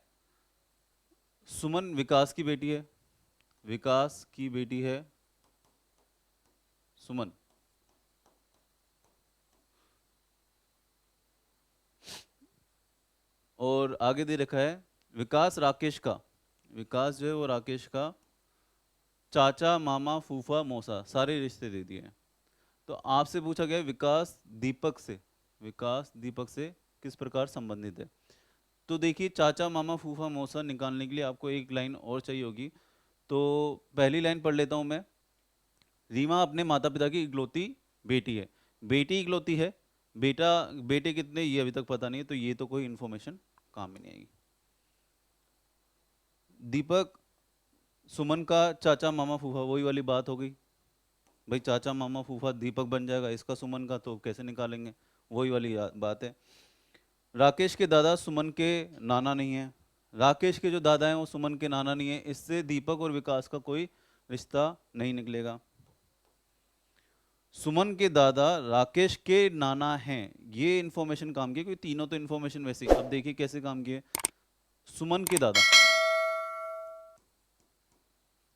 सुमन विकास की बेटी है, विकास की बेटी है सुमन। और आगे दे रखा है विकास राकेश का, विकास जो है वो राकेश का चाचा मामा फूफा मौसा सारे रिश्ते दे दिए हैं। तो आपसे पूछा गया है विकास दीपक से, विकास दीपक से किस प्रकार संबंधित है। तो देखिए चाचा मामा फूफा मौसा निकालने के लिए आपको एक लाइन और चाहिए होगी। तो पहली लाइन पढ़ लेता हूं मैं। रीमा अपने माता पिता की इकलौती बेटी है, बेटी इकलौती है, बेटा बेटे कितने ये अभी तक पता नहीं है, तो ये तो कोई इन्फॉर्मेशन काम ही नहीं आएगी। दीपक सुमन का चाचा मामा फूफा, वही वाली बात हो गई भाई, चाचा मामा फूफा दीपक बन जाएगा, इसका सुमन का तो कैसे निकालेंगे, वही वाली बात है। राकेश के दादा सुमन के नाना नहीं है, राकेश के जो दादा हैं वो सुमन के नाना नहीं है, इससे दीपक और विकास का कोई रिश्ता नहीं निकलेगा। सुमन के दादा राकेश के नाना हैं, ये इन्फॉर्मेशन काम की, क्योंकि तीनों तो इन्फॉर्मेशन वैसे ही। अब देखिए कैसे काम किए। सुमन के दादा,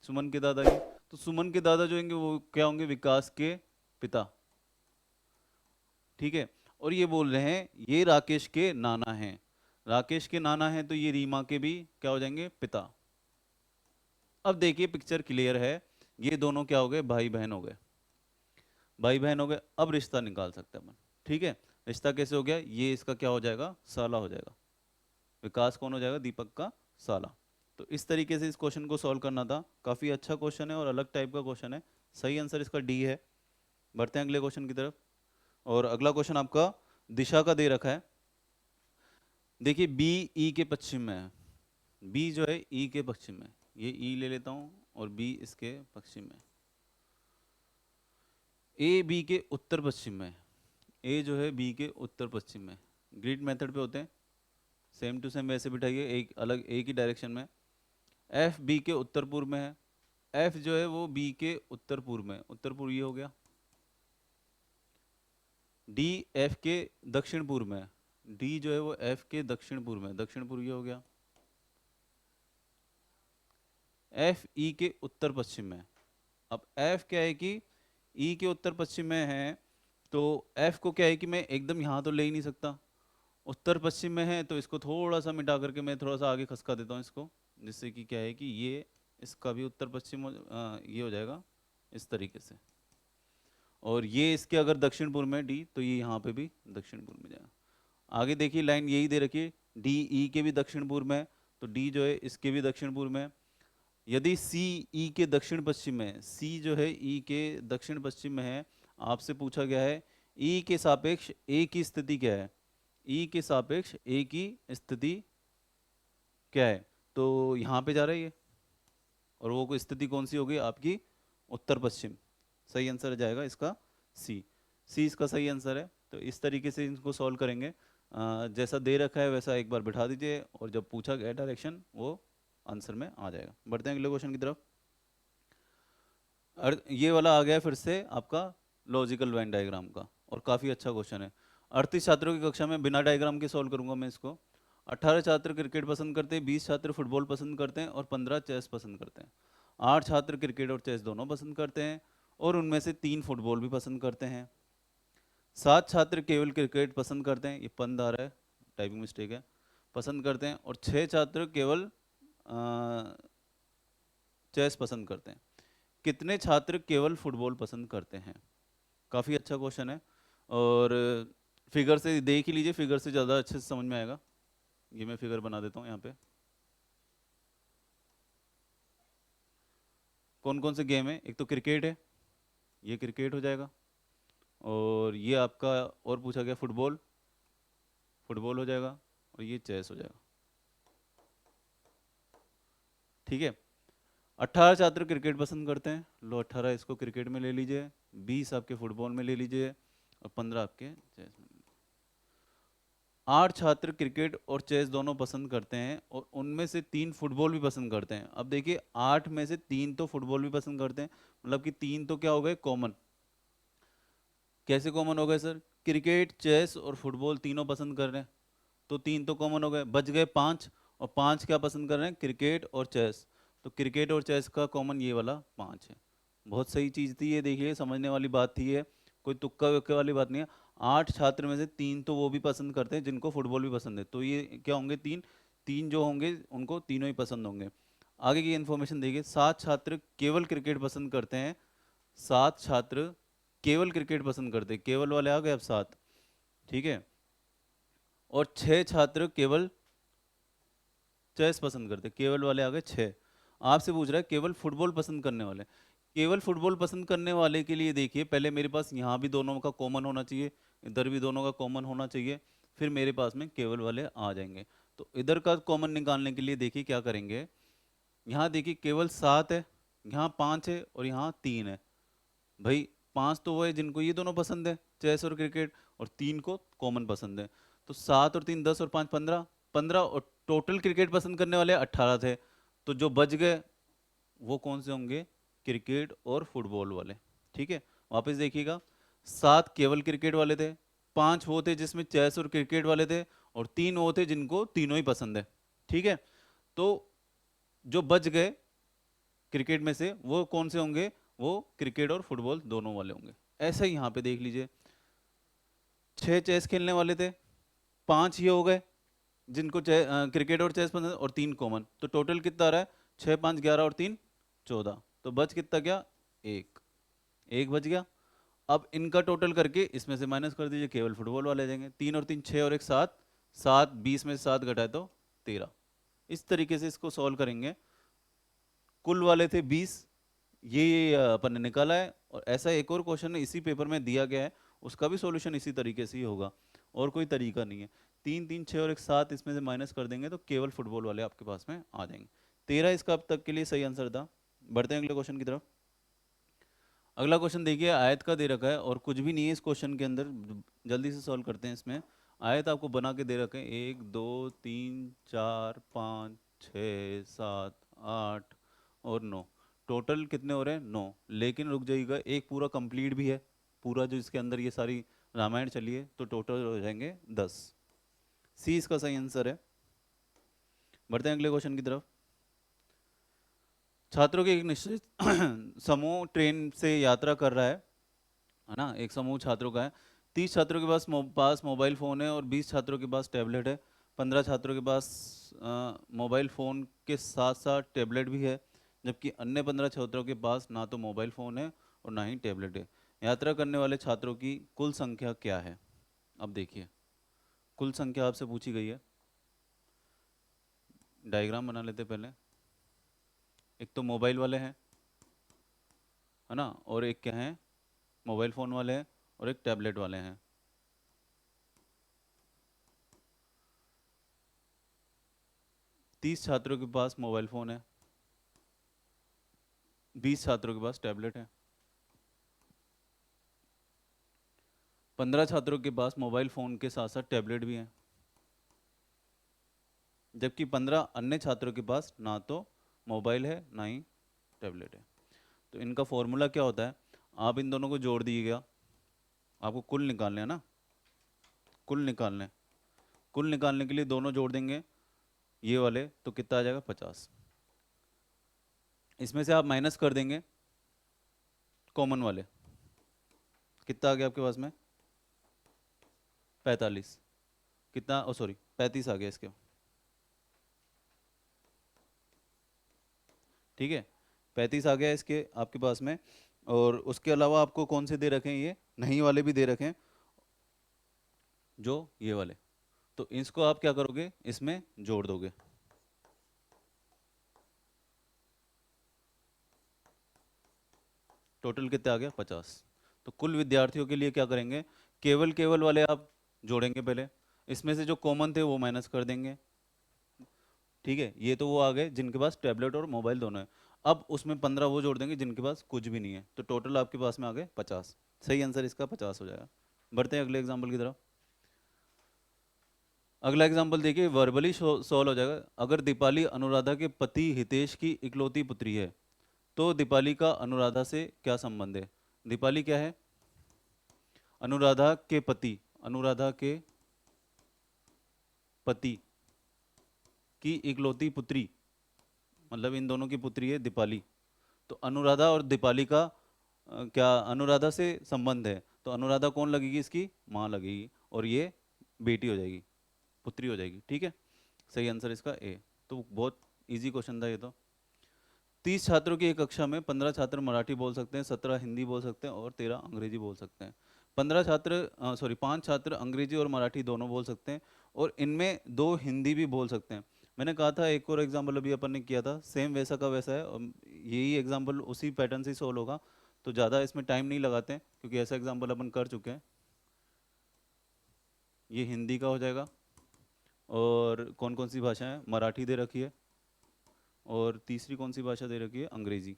सुमन के दादा ये, तो सुमन के दादा जो होंगे वो क्या होंगे, विकास के पिता, ठीक है। और ये बोल रहे हैं ये राकेश के नाना हैं, राकेश के नाना हैं, तो ये रीमा के भी क्या हो जाएंगे, पिता। अब देखिए पिक्चर क्लियर है, ये दोनों क्या हो गए, भाई बहन हो गए, भाई बहन हो गए। अब रिश्ता निकाल सकते हैं अपन, ठीक है। रिश्ता कैसे हो गया, ये इसका क्या हो जाएगा, साला हो जाएगा। विकास कौन हो जाएगा, दीपक का साला। तो इस तरीके से इस क्वेश्चन को सॉल्व करना था। काफी अच्छा क्वेश्चन है और अलग टाइप का क्वेश्चन है। सही आंसर इसका डी है। बढ़ते हैं अगले क्वेश्चन की तरफ। और अगला क्वेश्चन आपका दिशा का दे रखा है। देखिए बी ई के पश्चिम में है, बी जो है ई के पश्चिम में, ये ई ले लेता हूं और बी इसके पश्चिम में। ए बी के उत्तर पश्चिम में, ए जो है बी के उत्तर पश्चिम में। ग्रिड मेथड पे होते हैं, सेम टू सेम वैसे बिठाइए, एक अलग एक ही डायरेक्शन में। एफ बी के उत्तर पूर्व में है, एफ जो है वो बी के उत्तर पूर्व में, उत्तर पूर्व ये हो गया। डी एफ के दक्षिण पूर्व में, डी जो है वो एफ के दक्षिण पूर्व में, दक्षिण पूर्व ये हो गया। एफ ई के उत्तर पश्चिम में। अब एफ क्या है कि ई के उत्तर पश्चिम में है, तो एफ को क्या है कि मैं एकदम यहाँ तो ले ही नहीं सकता, उत्तर पश्चिम में है, तो इसको थोड़ा सा मिटा करके मैं थोड़ा सा आगे खसका देता हूँ इसको, जिससे कि क्या है कि ये इसका भी उत्तर पश्चिम ये हो जाएगा इस तरीके से। और ये इसके अगर दक्षिण पूर्व में डी, तो ये यहाँ पे भी दक्षिण पूर्व में जाएगा। आगे देखिए लाइन यही दे रखी है, डी ई के भी दक्षिण पूर्व में है, तो डी जो है इसके भी दक्षिण पूर्व में है। यदि सी ई के दक्षिण पश्चिम में है, सी जो है ई के दक्षिण पश्चिम में है, आपसे पूछा गया है ई के सापेक्ष ए की स्थिति क्या है, ई के सापेक्ष ए की स्थिति क्या है, तो यहाँ पे जा रही है, और वो कोई स्थिति कौन सी होगी आपकी, उत्तर पश्चिम। सही आंसर जाएगा इसका सी, सी इसका सही आंसर है। तो इस तरीके से इनको सॉल्व करेंगे। जैसा दे रखा है वैसा एक बार बिठा दीजिए, और जब पूछा गया डायरेक्शन वो आंसर में आ जाएगा। बढ़ते हैं अगले क्वेश्चन की तरफ। ये वाला आ गया फिर से आपका लॉजिकल वेन डायग्राम का, और काफ़ी अच्छा क्वेश्चन है। 38 छात्रों की कक्षा में बिना डायग्राम के सॉल्व करूंगा मैं इसको। 18 छात्र क्रिकेट पसंद करते हैं, 20 छात्र फुटबॉल पसंद करते हैं और 15 चेस पसंद करते हैं। 8 छात्र क्रिकेट और चेस दोनों पसंद करते हैं, और उनमें से 3 फुटबॉल भी पसंद करते हैं। 7 छात्र केवल क्रिकेट पसंद करते हैं, ये पंद आ रहा है, टाइपिंग मिस्टेक है, पसंद करते हैं, और 6 छात्र केवल चेस पसंद करते हैं। कितने छात्र केवल फुटबॉल पसंद करते हैं। काफ़ी अच्छा क्वेश्चन है, और फिगर से देख ही लीजिए, फिगर से ज़्यादा अच्छे से समझ में आएगा। ये मैं फिगर बना देता हूँ यहाँ पे। कौन कौन से गेम है, एक तो क्रिकेट है, ये क्रिकेट हो जाएगा, और ये आपका और पूछा गया फुटबॉल, फुटबॉल हो जाएगा, और ये चेस हो जाएगा। ठीक है, 18 छात्र क्रिकेट पसंद करते हैं, लो 18 इसको क्रिकेट में ले लीजिए, 20 आपके फुटबॉल में ले लीजिए, और 15 आपके चेस में। 8 छात्र क्रिकेट और चेस दोनों पसंद करते हैं, और उनमें से 3 फुटबॉल भी पसंद करते हैं। अब देखिए 8 में से 3 तो फुटबॉल भी पसंद करते हैं, मतलब कि 3 तो क्या हो गए कॉमन। कैसे कॉमन हो गए सर, क्रिकेट चेस और फुटबॉल तीनों पसंद कर रहे हैं, तो 3 तो कॉमन हो गए, बच गए 5, और 5 क्या पसंद कर रहे हैं, क्रिकेट और चेस। तो क्रिकेट और चेस का कॉमन ये वाला 5 है। बहुत सही चीज़ थी ये, देखिए समझने वाली बात थी ये, कोई तुक्का वक्का वाली बात नहीं है। 8 छात्र में से 3 तो वो भी पसंद करते हैं जिनको फुटबॉल भी पसंद है, तो ये क्या होंगे, 3, 3 जो होंगे उनको तीनों ही पसंद होंगे। आगे की इन्फॉर्मेशन देखिए, 7 छात्र केवल क्रिकेट पसंद करते हैं, 7 छात्र केवल क्रिकेट पसंद करते हैं, केवल वाले आ गए अब 7, ठीक है, और 6 छात्र केवल चेस पसंद करते हैं, केवल वाले आ गए 6। आपसे पूछ रहा है केवल फुटबॉल पसंद करने वाले, केवल फुटबॉल पसंद करने वाले के लिए देखिए पहले मेरे पास यहाँ भी दोनों का कॉमन होना चाहिए, इधर भी दोनों का कॉमन होना चाहिए, फिर मेरे पास में केवल वाले आ जाएंगे। तो इधर का कॉमन निकालने के लिए देखिए क्या करेंगे, यहाँ देखिए केवल 7 है, यहाँ 5 है, और यहाँ 3 है। भाई 5 तो वो है जिनको ये दोनों पसंद है, चेस और क्रिकेट, और 3 को कॉमन पसंद है। तो 7 और 3 10 और 5 15, 15, और टोटल क्रिकेट पसंद करने वाले 18 थे, तो जो बच गए वो कौन से होंगे, क्रिकेट और फुटबॉल वाले। ठीक है, वापस देखिएगा, 7 केवल क्रिकेट वाले थे, 5 वो थे जिसमें चेस और क्रिकेट वाले थे, और 3 वो थे जिनको तीनों ही पसंद है। ठीक है, तो जो बच गए क्रिकेट में से वो कौन से होंगे, वो क्रिकेट और फुटबॉल दोनों वाले होंगे। ऐसा ही यहाँ पे देख लीजिए, 6 चेस खेलने वाले थे, 5 ये हो गए जिनको क्रिकेट और चेस पसंद है, और 3 कॉमन, तो टोटल कितना आ रहा है, 6 5 11 और 3 14, तो बच कितना गया, एक, एक बच गया। अब इनका टोटल करके इसमें से माइनस कर दीजिए, केवल फुटबॉल वाले आ जाएंगे, 3 और 3 6 और 1 7, 7 20 में से 7 घटाए तो 13। इस तरीके से इसको सॉल्व करेंगे। कुल वाले थे 20, ये अपन ने निकाला है, और ऐसा एक और क्वेश्चन इसी पेपर में दिया गया है, उसका भी सॉल्यूशन इसी तरीके से ही होगा, और कोई तरीका नहीं है। 3 3 6 और 1 7 इसमें से माइनस कर देंगे तो केवल फुटबॉल वाले आपके पास में आ जाएंगे। 13 इसका अब तक के लिए सही आंसर था। बढ़ते हैं अगले क्वेश्चन की तरफ। अगला क्वेश्चन देखिए, आयत का दे रखा है और कुछ भी नहीं है इस क्वेश्चन के अंदर, जल्दी से सॉल्व करते हैं। इसमें आयत आपको बना के दे रखे हैं, 1 2 3 4 5 6 7 8 और 9, टोटल कितने हो रहे हैं, 9। लेकिन रुक जाइएगा, एक पूरा कंप्लीट भी है, पूरा जो इसके अंदर ये सारी रामायण चली है, तो टोटल हो जाएंगे 10। सी इसका सही आंसर है। बढ़ते हैं अगले क्वेश्चन की तरफ। छात्रों के एक निश्चित समूह ट्रेन से यात्रा कर रहा है ना, एक समूह छात्रों का है। 30 छात्रों के पास मोबाइल फ़ोन है और 20 छात्रों के पास टैबलेट है। 15 छात्रों के पास मोबाइल फ़ोन के साथ साथ टैबलेट भी है, जबकि अन्य 15 छात्रों के पास ना तो मोबाइल फ़ोन है और ना ही टैबलेट है। यात्रा करने वाले छात्रों की कुल संख्या क्या है। अब देखिए, कुल संख्या आपसे पूछी गई है, डायग्राम बना लेते पहले। एक तो मोबाइल वाले हैं, है ना, और एक क्या है, मोबाइल फ़ोन वाले हैं, और एक टैबलेट वाले हैं। 30 छात्रों के पास मोबाइल फ़ोन है, 20 छात्रों के पास टैबलेट है, 15 छात्रों के पास मोबाइल फ़ोन के साथ साथ टैबलेट भी है, जबकि 15 अन्य छात्रों के पास ना तो मोबाइल है ना ही टैबलेट है। तो इनका फॉर्मूला क्या होता है, आप इन दोनों को जोड़ दीजिएगा, आपको कुल निकालने हैं ना, कुल निकालने, कुल निकालने के लिए दोनों जोड़ देंगे ये वाले, तो कितना आ जाएगा, 50। इसमें से आप माइनस कर देंगे कॉमन वाले, कितना आ गया आपके पास में, 45, कितना, ओ सॉरी 35 आ गया इसके। ठीक है, 35 आ गया इसके आपके पास में, और उसके अलावा आपको कौन से दे रखे हैं, ये नहीं वाले भी दे रखे हैं, जो ये वाले, तो इसको आप क्या करोगे, इसमें जोड़ दोगे। टोटल कितना आ गया, 50। तो कुल विद्यार्थियों के लिए क्या करेंगे, केवल केवल वाले आप जोड़ेंगे पहले, इसमें से जो कॉमन थे वो माइनस कर देंगे। ठीक है, ये तो वो आ गए जिनके पास टैबलेट और मोबाइल दोनों है। अब उसमें 15 वो जोड़ देंगे जिनके पास कुछ भी नहीं है, तो टोटल आपके पास में आ गए 50। सही आंसर इसका 50 हो जाएगा। बढ़ते हैं अगले एग्जाम्पल की तरफ। अगला एग्जाम्पल देखिए, वर्बली सॉल्व हो जाएगा। अगर दीपाली अनुराधा के पति हितेश की इकलौती पुत्री है, तो दीपाली का अनुराधा से क्या संबंध है। दीपाली क्या है, अनुराधा के पति, अनुराधा के पति की इकलौती पुत्री, मतलब इन दोनों की पुत्री है दीपाली। तो अनुराधा और दीपाली का क्या अनुराधा से संबंध है, तो अनुराधा कौन लगेगी, इसकी माँ लगेगी, और ये बेटी हो जाएगी, पुत्री हो जाएगी। ठीक है, सही आंसर इसका ए। तो बहुत इजी क्वेश्चन था ये तो। 30 छात्रों की एक कक्षा में 15 छात्र मराठी बोल सकते हैं, 17 हिंदी बोल सकते हैं और 13 अंग्रेजी बोल सकते हैं। 15 छात्र सॉरी 5 छात्र अंग्रेजी और मराठी दोनों बोल सकते हैं, और इनमें 2 हिंदी भी बोल सकते हैं। मैंने कहा था एक और एग्जाम्पल अभी अपन ने किया था, सेम वैसा का वैसा है, और यही एग्जाम्पल उसी पैटर्न से सोल्व होगा। तो ज़्यादा इसमें टाइम नहीं लगाते हैं, क्योंकि ऐसा एग्जाम्पल अपन कर चुके हैं। ये हिंदी का हो जाएगा, और कौन कौन सी भाषा है, मराठी दे रखी है, और तीसरी कौन सी भाषा दे रखी है, अंग्रेजी।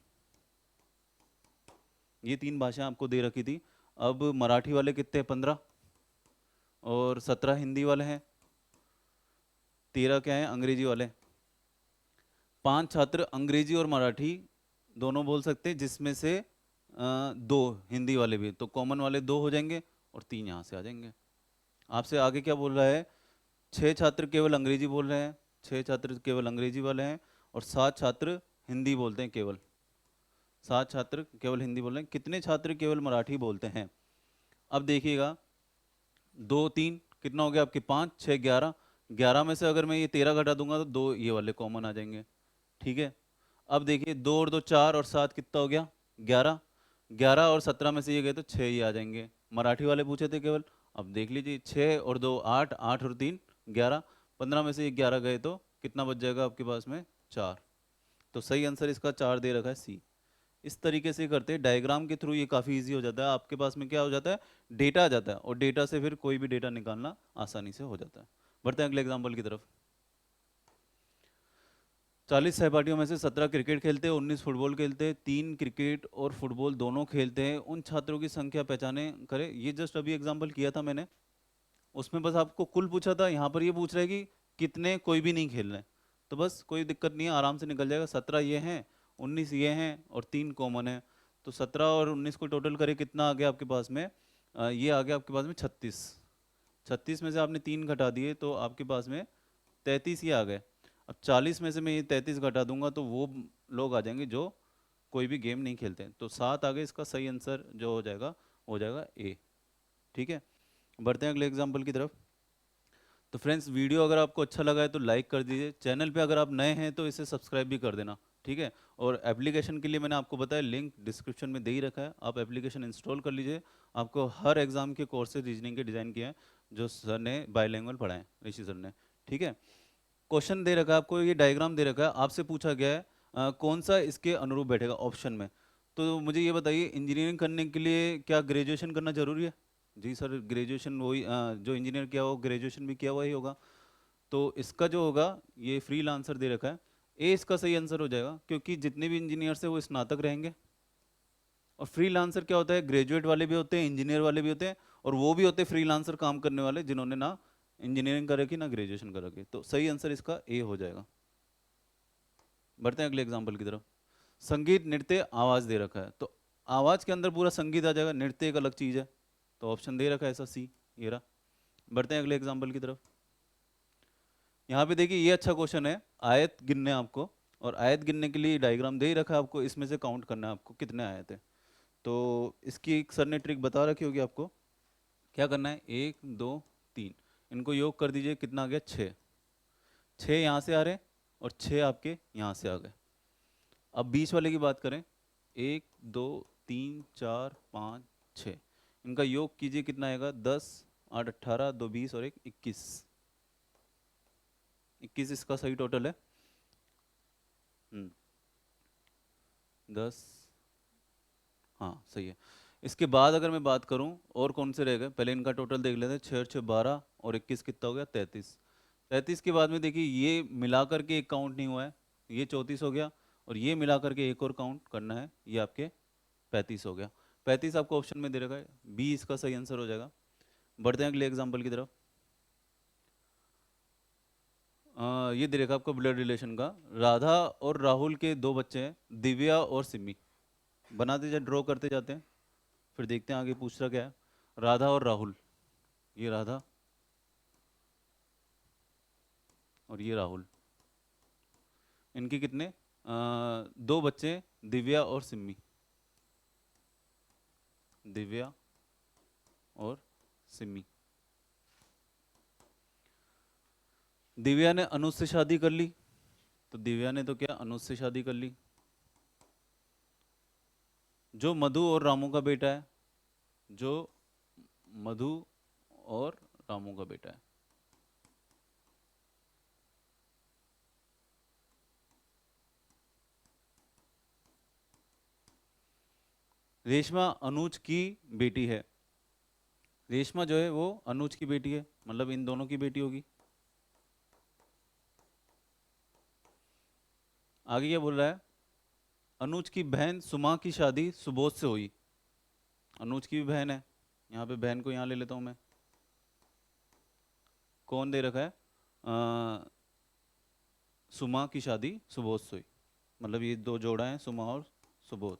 ये 3 भाषाएं आपको दे रखी थी। अब मराठी वाले कितने हैं, 15, और 17 हिंदी वाले हैं, 13 क्या है, अंग्रेजी वाले। 5 छात्र अंग्रेजी और मराठी दोनों बोल सकते हैं, जिसमें से 2 हिंदी वाले भी, तो कॉमन वाले 2 हो जाएंगे, और 3 यहाँ से आ जाएंगे। आपसे आगे क्या बोल रहा है, 6 छात्र केवल अंग्रेजी बोल रहे हैं, 6 छात्र केवल अंग्रेजी वाले हैं, और 7 छात्र हिंदी बोलते हैं केवल। 7 छात्र केवल हिंदी बोल रहे हैं, कितने छात्र केवल मराठी बोलते हैं। अब देखिएगा, 2 3 कितना हो गया आपके, 5 6 11। 11 में से अगर मैं ये 13 घटा दूंगा तो 2 ये वाले कॉमन आ जाएंगे। ठीक है, अब देखिए 2 और 2 4 और 7 कितना हो गया, 11। 11 और 17 में से ये गए तो 6 ही आ जाएंगे। मराठी वाले पूछे थे केवल। अब देख लीजिए, 6 और 2 8, 8 और 3 11, 15 में से ये 11 गए तो कितना बच जाएगा आपके पास में, 4। तो सही आंसर इसका 4 दे रखा है, सी। इस तरीके से करते हैं डायग्राम के थ्रू, ये काफ़ी इजी हो जाता है। आपके पास में क्या हो जाता है, डेटा आ जाता है, और डेटा से फिर कोई भी डेटा निकालना आसानी से हो जाता है। बढ़ते हैं अगले एग्जाम्पल की तरफ। 40 सहपाठियों में से 17 क्रिकेट खेलते हैं, 19 फुटबॉल खेलते हैं, 3 क्रिकेट और फुटबॉल दोनों खेलते हैं। उन छात्रों की संख्या पहचाने करें। ये जस्ट अभी एग्जाम्पल किया था मैंने, उसमें बस आपको कुल पूछा था, यहाँ पर ये पूछ रहा है कि कितने कोई भी नहीं खेल रहे हैं। तो बस कोई दिक्कत नहीं है, आराम से निकल जाएगा। 17 ये हैं, 19 ये हैं, और 3 कॉमन है। तो 17 और 19 को टोटल करें, कितना आ गया आपके पास में, ये आ गया आपके पास में 36। 36 में से आपने 3 घटा दिए तो आपके पास में 33 ये आ गए। अब 40 में से मैं ये 33 घटा दूंगा तो वो लोग आ जाएंगे जो कोई भी गेम नहीं खेलते हैं। तो 7 आ गए, इसका सही आंसर जो हो जाएगा ए। ठीक है, बढ़ते हैं अगले एग्जाम्पल की तरफ। तो फ्रेंड्स, वीडियो अगर आपको अच्छा लगा है तो लाइक कर दीजिए। चैनल पे अगर आप नए हैं तो इसे सब्सक्राइब भी कर देना। ठीक है, और एप्लीकेशन के लिए मैंने आपको बताया, लिंक डिस्क्रिप्शन में दे ही रखा है, आप एप्लीकेशन इंस्टॉल कर लीजिए। आपको हर एग्जाम के कोर्सेज रीजनिंग के डिज़ाइन किए हैं, जो सर ने बाईलैंग्वेज पढ़ाए, ऋषि सर ने। ठीक है, क्वेश्चन दे रखा है आपको, ये डायग्राम दे रखा है, आपसे पूछा गया है कौन सा इसके अनुरूप बैठेगा ऑप्शन में। तो मुझे ये बताइए, इंजीनियरिंग करने के लिए क्या ग्रेजुएशन करना जरूरी है। जी सर, ग्रेजुएशन वही जो इंजीनियर किया हो ग्रेजुएशन भी किया हुआ ही होगा। तो इसका जो होगा, ये फ्री आंसर दे रखा है, ए इसका सही आंसर हो जाएगा, क्योंकि जितने भी इंजीनियर्स है वो स्नातक रहेंगे। और फ्रीलांसर क्या होता है, ग्रेजुएट वाले भी होते हैं, इंजीनियर वाले भी होते हैं, और वो भी होते हैं फ्रीलांसर काम करने वाले जिन्होंने ना इंजीनियरिंग कर रखी ना ग्रेजुएशन कर रखी। तो सही आंसर इसका ए हो जाएगा। बढ़ते हैं अगले एग्जाम्पल की तरफ। संगीत नृत्य आवाज दे रखा है, तो आवाज के अंदर पूरा संगीत आ जाएगा, नृत्य एक अलग चीज है। तो ऑप्शन दे रखा है ऐसा, सी ये रहा। बढ़ते हैं अगले एग्जाम्पल की तरफ। यहाँ पे देखिए, ये अच्छा क्वेश्चन है, आयत गिनने हैं आपको, और आयत गिनने के लिए डायग्राम दे ही रखा है आपको, इसमें से काउंट करना है आपको कितने आयत है। तो इसकी एक सर ने ट्रिक बता रखी होगी आपको। क्या करना है, 1 2 3, इनको योग कर दीजिए, कितना आ गया, 6। 6 यहाँ से आ रहे हैं, और 6 आपके यहाँ से आ गए। अब बीच वाले की बात करें, 1 2 3 4 5 6, इनका योग कीजिए, कितना आएगा, 10 8 18 2 20 और 1 21। 21 इसका सही टोटल है। 10, हाँ सही है। इसके बाद अगर मैं बात करूं और कौन से रह गए, पहले इनका टोटल देख लेते हैं। 6 और 6 12 और 21 कितना हो गया, 33। 33 के बाद में देखिए ये मिला करके एक काउंट नहीं हुआ है, ये 34 हो गया, और ये मिला करके एक और काउंट करना है, ये आपके 35 हो गया। 35 आपको ऑप्शन में दे रखा है, बी इसका सही आंसर हो जाएगा। बढ़ते हैं अगले एग्जाम्पल की तरफ। ये दे रखा आपको ब्लड रिलेशन का, राधा और राहुल के दो बच्चे हैं, दिव्या और सिमी। बना दीजिए, ड्रॉ करते जाते हैं, फिर देखते हैं आगे पूछ रहा क्या है। राधा और राहुल, ये राधा और ये राहुल, इनके कितने दो बच्चे, दिव्या और सिमी। दिव्या और सिमी। दिव्या ने अनुज से शादी कर ली, तो दिव्या ने तो क्या अनुज से शादी कर ली। जो मधु और रामू का बेटा है, जो मधु और रामू का बेटा है, रेशमा अनुज की बेटी है। रेशमा जो है वो अनुज की बेटी है, मतलब इन दोनों की बेटी होगी। आगे क्या बोल रहा है, अनुज की बहन सुमा की शादी सुबोध से हुई। अनुज की भी बहन है, यहाँ पे बहन को यहाँ ले लेता हूँ मैं। कौन दे रखा है, सुमा की शादी सुबोध से हुई, मतलब ये दो जोड़ा हैं, सुमा और सुबोध।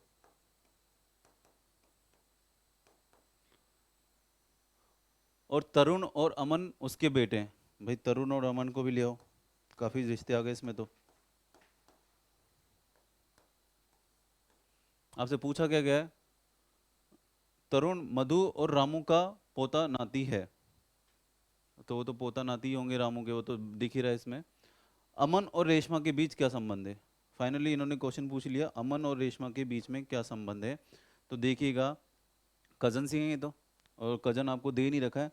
और तरुण और अमन उसके बेटे हैं। भाई तरुण और अमन को भी ले आओ, काफी रिश्ते आ गए इसमें तो। आपसे पूछा क्या गया है, तरुण मधु और रामू का पोता नाती है, तो वो तो पोता नाती ही होंगे रामू के, वो तो दिख ही रहा है इसमें। अमन और रेशमा के बीच क्या संबंध है, फाइनली इन्होंने क्वेश्चन पूछ लिया, अमन और रेशमा के बीच में क्या संबंध है। तो देखिएगा कजन ही हैं ये तो, और कजन आपको दे नहीं रखा है।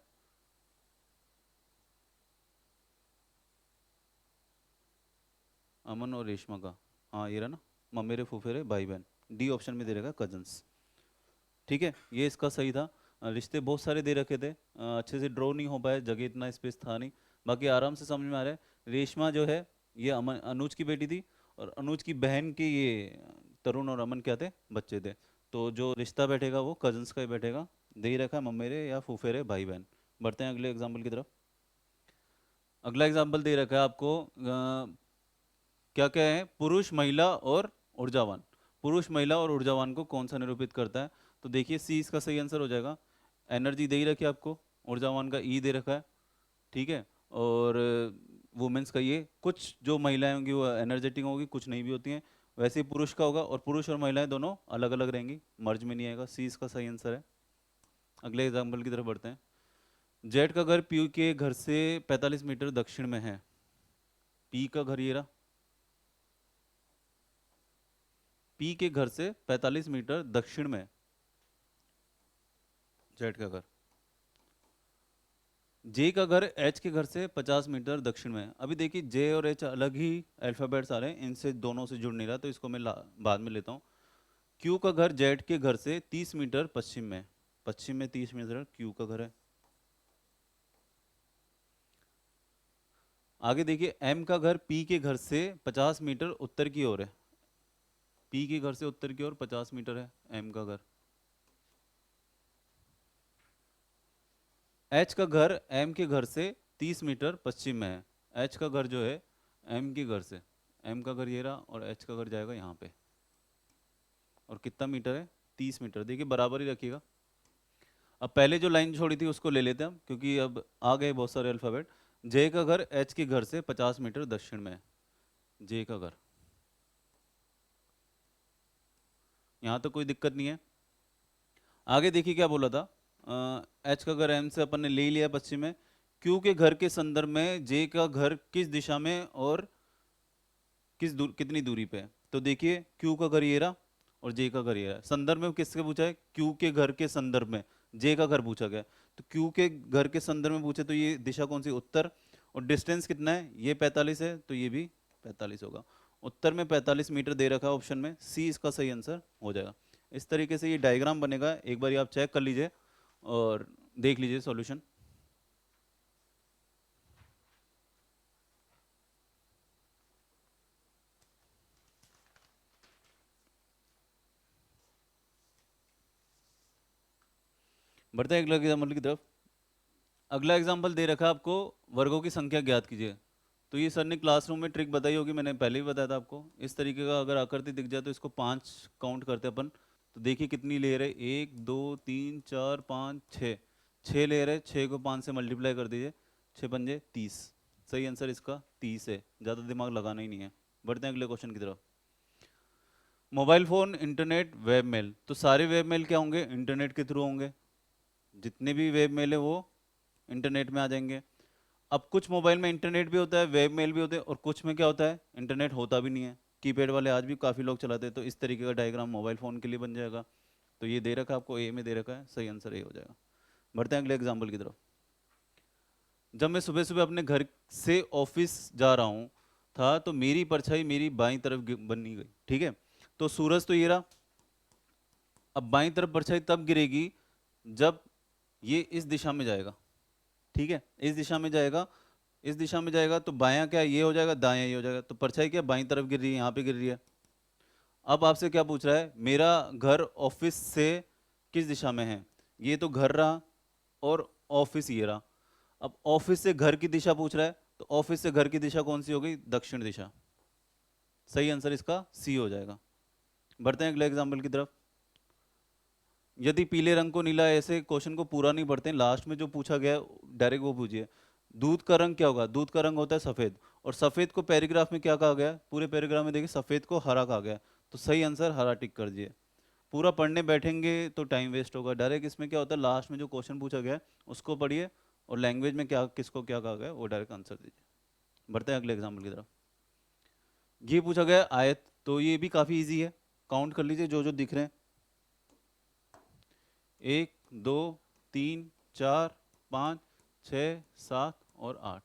अमन और रेशमा का, हाँ ये रहा ना, ममेरे फुफेरे भाई बहन, डी ऑप्शन में दे रखा कजन्स। ठीक है, ये इसका सही था। रिश्ते बहुत सारे दे रखे थे, अच्छे से ड्रॉ नहीं हो पाए, जगह इतना स्पेस था नहीं। बाकी आराम से समझ में आ रहा है। रेशमा जो है ये अमन अनुज की बेटी थी, और अनुज की बहन के ये तरुण और अमन क्या थे, बच्चे थे। तो जो रिश्ता बैठेगा वो कजन्स का ही बैठेगा। दे ही रखा है ममेरे या फूफेरे भाई बहन। बढ़ते हैं अगले एग्जाम्पल की तरफ। अगला एग्जाम्पल दे रखा है आपको, क्या क्या है, पुरुष महिला और ऊर्जावान। पुरुष महिला और ऊर्जावान को कौन सा निरूपित करता है, तो देखिए सी इसका सही आंसर हो जाएगा। एनर्जी दे ही रखी है आपको, ऊर्जावान का ई दे रखा है, ठीक है। और वुमेन्स का ये, कुछ जो महिलाएं होंगी वो एनर्जेटिक होगी, कुछ नहीं भी होती हैं। वैसे ही पुरुष का होगा, और पुरुष और महिलाएं दोनों अलग अलग रहेंगी, मर्ज में नहीं आएगा। सी इसका सही आंसर है। अगले एग्जाम्पल की तरफ बढ़ते हैं। जेड का घर पी के घर से 45 मीटर दक्षिण में है। पी का घर ये रहा, पी के घर से 45 मीटर दक्षिण में जेड का घर। जे का घर एच के घर से 50 मीटर दक्षिण में है। अभी देखिए जे और एच अलग ही अल्फाबेट्स आ रहे हैं, इनसे दोनों से जुड़ नहीं रहा, तो इसको मैं बाद में लेता हूँ। क्यू का घर जेड के घर से 30 मीटर पश्चिम में, पश्चिम में 30 मीटर क्यू का घर है। आगे देखिए एम का घर पी के घर से 50 मीटर उत्तर की ओर है। पी के घर से उत्तर की ओर 50 मीटर है एम का घर। एच का घर एम के घर से 30 मीटर पश्चिम में है। एच का घर जो है एम के घर से, एम का घर ये रहा, और एच का घर जाएगा यहाँ पे। और कितना मीटर है, 30 मीटर। देखिए बराबर ही रखिएगा। अब पहले जो लाइन छोड़ी थी उसको ले लेते हैं हम, क्योंकि अब आ गए बहुत सारे अल्फाबेट। जे का घर एच के घर से 50 मीटर दक्षिण में है, जे का घर। यहाँ तो कोई दिक्कत नहीं है। आगे देखिए क्या बोला था, एच का घर एम से अपन ने ले लिया पश्चिम में। क्यू के घर के संदर्भ में जे का घर किस दिशा में और कितनी दूरी पे है, तो देखिए क्यू का घर ये रहा और जे का घर ये रहा। संदर्भ में किससे पूछा है, क्यू के घर के संदर्भ में जे का घर पूछा गया। तो क्यू के घर के संदर्भ में पूछे तो ये दिशा कौन सी, उत्तर। और डिस्टेंस कितना है, ये 45 है तो ये भी 45 होगा। उत्तर में 45 मीटर दे रखा है ऑप्शन में, सी इसका सही आंसर हो जाएगा। इस तरीके से ये डायग्राम बनेगा, एक बार आप चेक कर लीजिए और देख लीजिए सॉल्यूशन। बढ़ते हैं अगला एग्जाम्पल की तरफ। अगला एग्जाम्पल दे रखा है आपको, वर्गों की संख्या ज्ञात कीजिए। तो ये सर ने क्लासरूम में ट्रिक बताई होगी, मैंने पहले ही बताया था आपको। इस तरीके का अगर आकृति दिख जाए तो इसको 5 काउंट करते हैं अपन। तो देखिए कितनी लेयर है, 1 2 3 4 5 6, 6 लेयर है। 6 को 5 से मल्टीप्लाई कर दीजिए, 6 पंजे 30। सही आंसर इसका 30 है, ज़्यादा दिमाग लगाना ही नहीं है। बढ़ते हैं अगले क्वेश्चन की तरफ। Mobile phone, internet, web mail. तो सारे वेब मेल क्या होंगे, इंटरनेट के थ्रू होंगे। जितने भी वेब मेल है वो इंटरनेट में आ जाएंगे। अब कुछ मोबाइल में इंटरनेट भी होता है, वेब मेल भी होते हैं, और कुछ में क्या होता है, इंटरनेट होता भी नहीं है। कीपैड वाले आज भी काफ़ी लोग चलाते हैं। तो इस तरीके का डायग्राम मोबाइल फ़ोन के लिए बन जाएगा। तो ये दे रखा है आपको, ए में दे रखा है, सही आंसर ए हो जाएगा। बढ़ते हैं अगले एग्जाम्पल की तरफ। जब मैं सुबह सुबह अपने घर से ऑफिस जा रहा हूँ था तो मेरी परछाई मेरी बाईं तरफ बनी गई। ठीक है, तो सूरज तो ये रहा। अब बाईं तरफ परछाई तब गिरेगी जब ये इस दिशा में जाएगा। ठीक है, इस दिशा में जाएगा, इस दिशा में जाएगा तो बायां क्या ये हो जाएगा, दायां ये हो जाएगा। तो परछाई क्या बाईं तरफ गिर रही है, यहाँ पे गिर रही है। अब आपसे क्या पूछ रहा है, मेरा घर ऑफिस से किस दिशा में है। ये तो घर रहा और ऑफिस ये रहा। अब ऑफिस से घर की दिशा पूछ रहा है, तो ऑफिस से घर की दिशा कौन सी हो गई, दक्षिण दिशा। सही आंसर इसका सी हो जाएगा। बढ़ते हैं अगले एग्जाम्पल की तरफ। यदि पीले रंग को नीला, ऐसे क्वेश्चन को पूरा नहीं पढ़ते, लास्ट में जो पूछा गया है डायरेक्ट वो पूछिए। दूध का रंग क्या होगा, दूध का रंग होता है सफेद, और सफेद को पैराग्राफ में क्या कहा गया है, पूरे पैराग्राफ में देखिए सफेद को हरा कहा गया है। तो सही आंसर हरा टिक कर दिए। पूरा पढ़ने बैठेंगे तो टाइम वेस्ट होगा। डायरेक्ट इसमें क्या होता है, लास्ट में जो क्वेश्चन पूछा गया है उसको पढ़िए, और लैंग्वेज में क्या किसको क्या कहा गया है वो डायरेक्ट आंसर दीजिए। बढ़ते हैं अगले एग्जाम्पल की तरफ। ये पूछा गया है आयत, तो ये भी काफ़ी इजी है। काउंट कर लीजिए जो जो दिख रहे हैं, 1 2 3 4 5 6 7 और 8,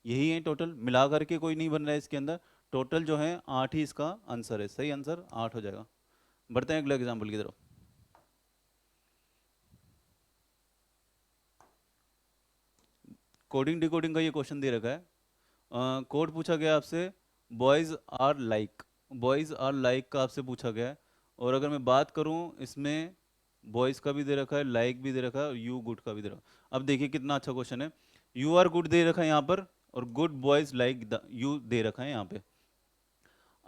यही है टोटल। मिला करके कोई नहीं बन रहा है इसके अंदर, टोटल जो है 8 ही इसका आंसर है। सही आंसर 8 हो जाएगा। बढ़ते हैं अगले एग्जाम्पल की तरफ। कोडिंग डिकोडिंग का ये क्वेश्चन दे रखा है। कोड पूछा गया आपसे, boys are like, boys are like का आपसे पूछा गया है। और अगर मैं बात करूं इसमें, बॉयज़ का भी दे रखा है, लाइक भी दे रखा है, और यू गुड का भी दे रखा है। अब देखिए कितना अच्छा क्वेश्चन है। यू आर गुड दे रखा है यहाँ पर, और good boys like you they रखा है यहाँ पे।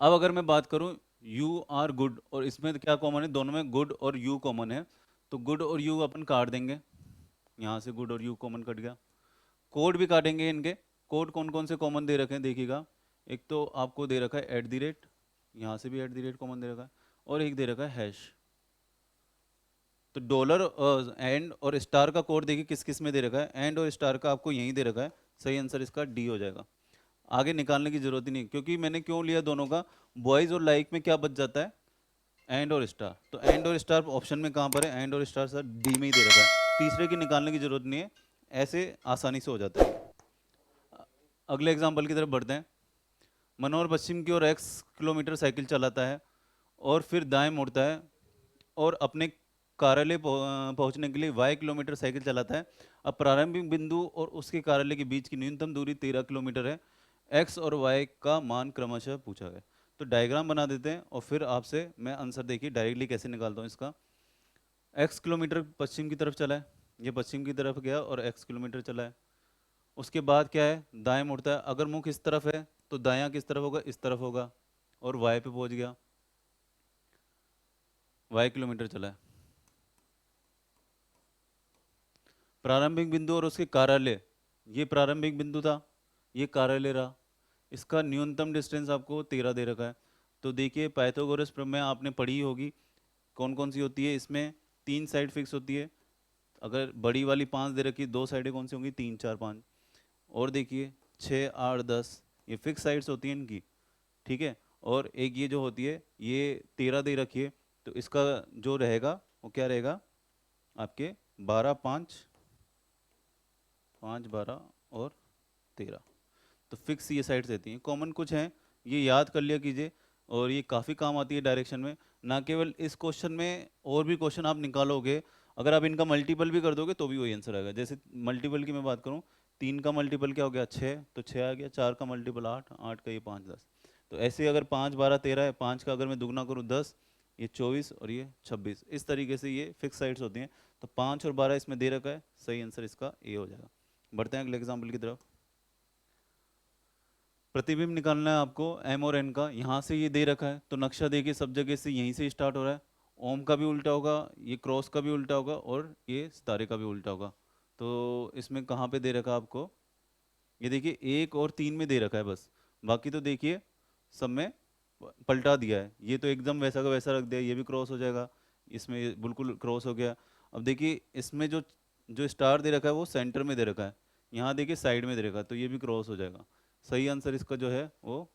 अब अगर मैं बात करूं यू आर गुड, और इसमें क्या कॉमन है, दोनों में गुड और यू कॉमन है। तो गुड और यू अपन काट देंगे, यहाँ से गुड और यू कॉमन कट गया। कोड भी काटेंगे इनके। कोड कौन कौन से कॉमन दे रखे हैं देखिएगा। एक तो आपको दे रखा है एट दी रेट, यहाँ से भी एट दी रेट कॉमन दे रखा है, और एक दे रखा है हैश। तो डॉलर एंड और स्टार का कोड देखिए किस किस में दे रखा है, एंड और स्टार का आपको यहीं दे रखा है। सही आंसर इसका डी हो जाएगा। आगे निकालने की जरूरत ही नहीं, क्योंकि मैंने क्यों लिया दोनों का, बॉयज और लाइक में क्या बच जाता है, एंड और स्टार। तो एंड और स्टार ऑप्शन में कहाँ पर है, एंड और स्टार सर डी में ही दे रखा है। तीसरे की निकालने की जरूरत नहीं है, ऐसे आसानी से हो जाता है। अगले एग्जाम्पल की तरफ बढ़ते हैं। मनोहर पश्चिम की ओर x किलोमीटर साइकिल चलाता है और फिर दाएं मुड़ता है, और अपने कार्यालय पहुंचने के लिए y किलोमीटर साइकिल चलाता है। अब प्रारंभिक बिंदु और उसके कार्यालय के बीच की न्यूनतम दूरी 13 किलोमीटर है। x और y का मान क्रमशः पूछा गया। तो डायग्राम बना देते हैं और फिर आपसे मैं आंसर देखिए डायरेक्टली कैसे निकालता हूँ इसका। x किलोमीटर पश्चिम की तरफ चला है, ये पश्चिम की तरफ गया और x किलोमीटर चला है। उसके बाद क्या है, दाएं मुड़ता है। अगर मुख इस तरफ है तो दायां किस तरफ होगा, इस तरफ होगा, और y पे पहुंच गया, y किलोमीटर चला है। प्रारंभिक बिंदु और उसके कार्यालय, ये प्रारंभिक बिंदु था, ये कार्यालय रहा। इसका न्यूनतम डिस्टेंस आपको 13 दे रखा है। तो देखिए पाइथागोरस प्रमेय आपने पढ़ी होगी, कौन कौन सी होती है इसमें, 3 साइड फिक्स होती है। अगर बड़ी वाली 5 दे रखी, 2 साइडें कौन सी होंगी, 3 4 5। और देखिए 6 8 10, ये फिक्स साइड्स होती हैं इनकी। ठीक है, और एक ये जो होती है ये 13 दे रखी है। तो इसका जो रहेगा वो क्या रहेगा आपके, 12 5 5 12 और 13। तो फिक्स ये साइड्स रहती हैं, कॉमन कुछ हैं ये याद कर लिया कीजिए, और ये काफ़ी काम आती है डायरेक्शन में। ना केवल इस क्वेश्चन में, और भी क्वेश्चन आप निकालोगे, अगर आप इनका मल्टीपल भी कर दोगे तो भी वही आंसर आएगा। जैसे मल्टीपल की मैं बात करूँ, 3 का मल्टीपल क्या हो गया 6, तो 6 आ गया। 4 का मल्टीपल 8, 8 का ये 5, 10। तो ऐसे अगर 5 12 13 है, 5 का अगर मैं दुगना करूँ 10, ये 24 और ये 26, इस तरीके से ये फिक्स साइड्स होती हैं। तो 5 और 12 इसमें दे रखा है, सही आंसर इसका ए हो जाएगा। बढ़ते हैं अगले एग्जाम्पल की तरफ। प्रतिबिंब निकालना है आपको एम और एन का। यहाँ से ये दे रखा है, तो नक्शा देखिए सब जगह से यहीं से स्टार्ट हो रहा है। ओम का भी उल्टा होगा, ये क्रॉस का भी उल्टा होगा, और ये सितारे का भी उल्टा होगा। तो इसमें कहाँ पे दे रखा है आपको, ये देखिए 1 और 3 में दे रखा है बस, बाकी तो देखिए सब में पलटा दिया है। ये तो एकदम वैसा का वैसा रख दिया, ये भी क्रॉस हो जाएगा, इसमें ये बिल्कुल क्रॉस हो गया। अब देखिए इसमें जो जो स्टार दे रखा है वो सेंटर में दे रखा है, यहाँ देखिए साइड में दे रखा है, तो ये भी क्रॉस हो जाएगा। सही आंसर इसका जो है वो,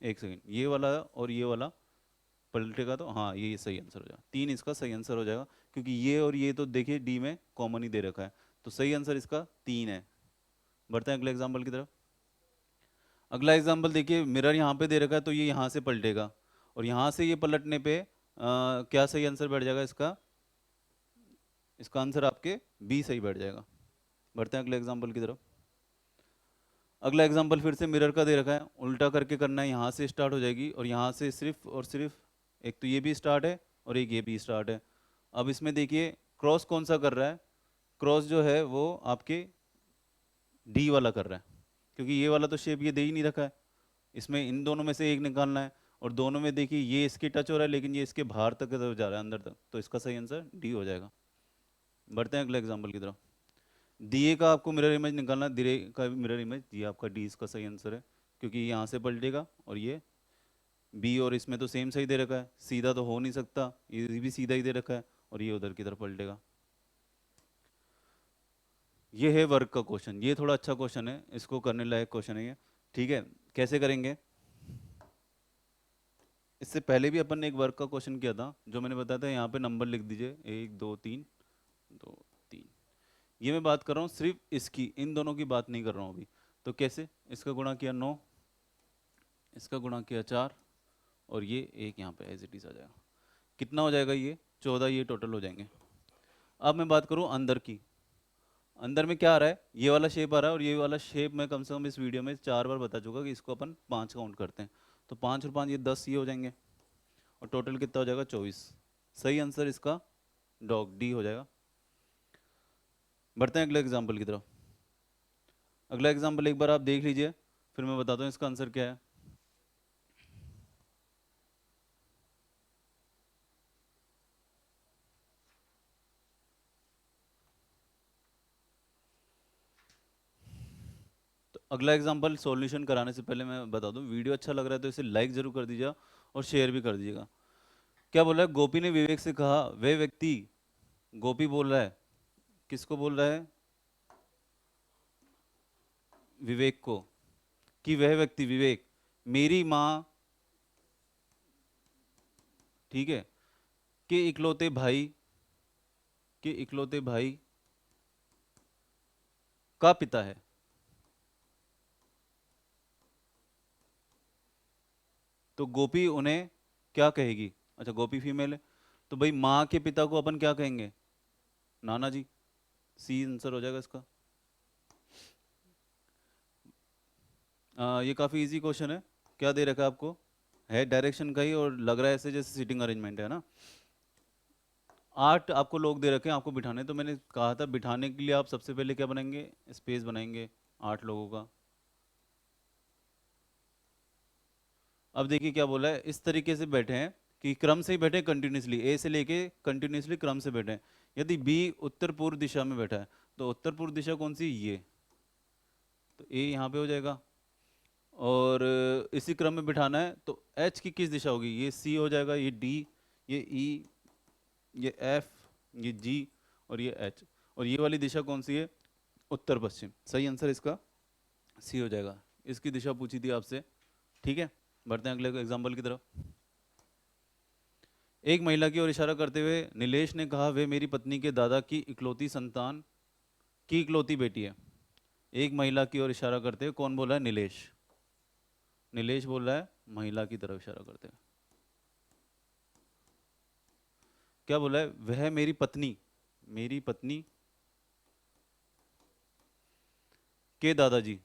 एक सेकंड, ये वाला और ये वाला पलटेगा तो हाँ ये सही आंसर हो जाएगा। 3 इसका सही आंसर हो जाएगा, क्योंकि ये और ये तो देखिए डी में कॉमन ही दे रखा है, तो सही आंसर इसका 3 है। बढ़ते हैं अगले एग्जाम्पल की तरफ। अगला एग्जाम्पल देखिए, मिरर यहाँ पे दे रखा है, तो ये यहाँ से पलटेगा, और यहाँ से ये पलटने पे क्या सही आंसर बैठ जाएगा इसका, इसका आंसर आपके बी सही बैठ जाएगा। बढ़ते हैं अगले एग्जाम्पल की तरफ। अगला एग्जाम्पल फिर से मिरर का दे रखा है, उल्टा करके करना है, यहाँ से स्टार्ट हो जाएगी और यहाँ से सिर्फ और सिर्फ, एक तो ये भी स्टार्ट है और एक ये भी स्टार्ट है। अब इसमें देखिए क्रॉस कौन सा कर रहा है, क्रॉस जो है वो आपके डी वाला कर रहा है, क्योंकि ये वाला तो शेप ये दे ही नहीं रखा है। इसमें इन दोनों में से एक निकालना है, और दोनों में देखिए ये इसके टच हो रहा है, लेकिन ये इसके बाहर तक जा रहा है, अंदर तक, तो इसका सही आंसर डी हो जाएगा। बढ़ते हैं अगले एग्जाम्पल की तरफ। दिए का आपको मिरर इमेज निकालना, दिए का मिरर इमेज, ये आपका डी इसका सही आंसर है, क्योंकि यहाँ से पलटेगा और ये बी और इसमें तो सेम सही दे रखा है, सीधा तो हो नहीं सकता, ये भी सीधा ही दे रखा है, और ये उधर की तरफ पलटेगा। ये है वर्क का क्वेश्चन, ये थोड़ा अच्छा क्वेश्चन है, इसको करने लायक क्वेश्चन है ये। ठीक है, कैसे करेंगे, इससे पहले भी अपन ने एक वर्क का क्वेश्चन किया था, जो मैंने बताया था यहाँ पे नंबर लिख दीजिए, 1 2 3 2 3। ये मैं बात कर रहा हूँ सिर्फ इसकी, इन दोनों की बात नहीं कर रहा हूँ अभी। तो कैसे, इसका गुणा किया 9, इसका गुणा किया 4, और ये एक यहाँ पे एज इट इज आ जाएगा। कितना हो जाएगा ये 14, ये टोटल हो जाएंगे। अब मैं बात करूँ अंदर की, अंदर में क्या आ रहा है, ये वाला शेप आ रहा है, और ये वाला शेप मैं कम से कम इस वीडियो में 4 बार बता चुका कि इसको अपन 5 काउंट करते हैं। तो 5 और 5 ये 10 ये हो जाएंगे, और टोटल कितना हो जाएगा 24। सही आंसर इसका डॉग डी हो जाएगा। बढ़ते हैं अगले एग्जाम्पल की तरफ। अगला एग्जाम्पल एक बार आप देख लीजिए, फिर मैं बताता हूँ इसका आंसर क्या है। तो अगला एग्जाम्पल सॉल्यूशन कराने से पहले मैं बता दूं, वीडियो अच्छा लग रहा है तो इसे लाइक जरूर कर दीजिएगा और शेयर भी कर दीजिएगा। क्या बोल रहा है, गोपी ने विवेक से कहा, वह व्यक्ति, गोपी बोल रहा है, किसको बोल रहा है, विवेक को, कि वह व्यक्ति विवेक मेरी माँ, ठीक है, के इकलौते भाई, के इकलौते भाई का पिता है। तो गोपी उन्हें क्या कहेगी, अच्छा गोपी फीमेल है, तो भाई माँ के पिता को अपन क्या कहेंगे, नाना जी। सी आंसर हो जाएगा इसका। ये काफ़ी इजी क्वेश्चन है। क्या दे रखा है आपको, है डायरेक्शन का ही, और लग रहा है ऐसे जैसे सीटिंग अरेंजमेंट है ना। 8 आपको लोग दे रखे हैं आपको बिठाने, तो मैंने कहा था बिठाने के लिए आप सबसे पहले क्या बनाएंगे, स्पेस बनाएंगे 8 लोगों का। अब देखिए क्या बोला है, इस तरीके से बैठे हैं कि क्रम से ही बैठे, कंटिन्यूसली ए से लेके कंटिन्यूसली क्रम से बैठे हैं। यदि बी उत्तर पूर्व दिशा में बैठा है, तो उत्तर पूर्व दिशा कौन सी, ये, तो ए यहाँ पे हो जाएगा। और इसी क्रम में बिठाना है, तो एच की किस दिशा होगी, ये सी हो जाएगा, ये डी, ये ई, ये एफ, ये जी, और ये एच। और ये वाली दिशा कौन सी है, उत्तर पश्चिम। सही आंसर इसका सी हो जाएगा। इसकी दिशा पूछी थी आपसे। ठीक है, बढ़ते हैं अगले एग्जाम्पल की तरफ। एक महिला की ओर इशारा करते हुए नीलेश ने कहा, वे मेरी पत्नी के दादा की इकलौती संतान की इकलौती बेटी है। एक महिला की ओर इशारा करते हुए कौन बोल रहा है? नीलेश। नीलेश बोल रहा है महिला की तरफ इशारा करते हुए। क्या बोला है? वह मेरी पत्नी के दादाजी,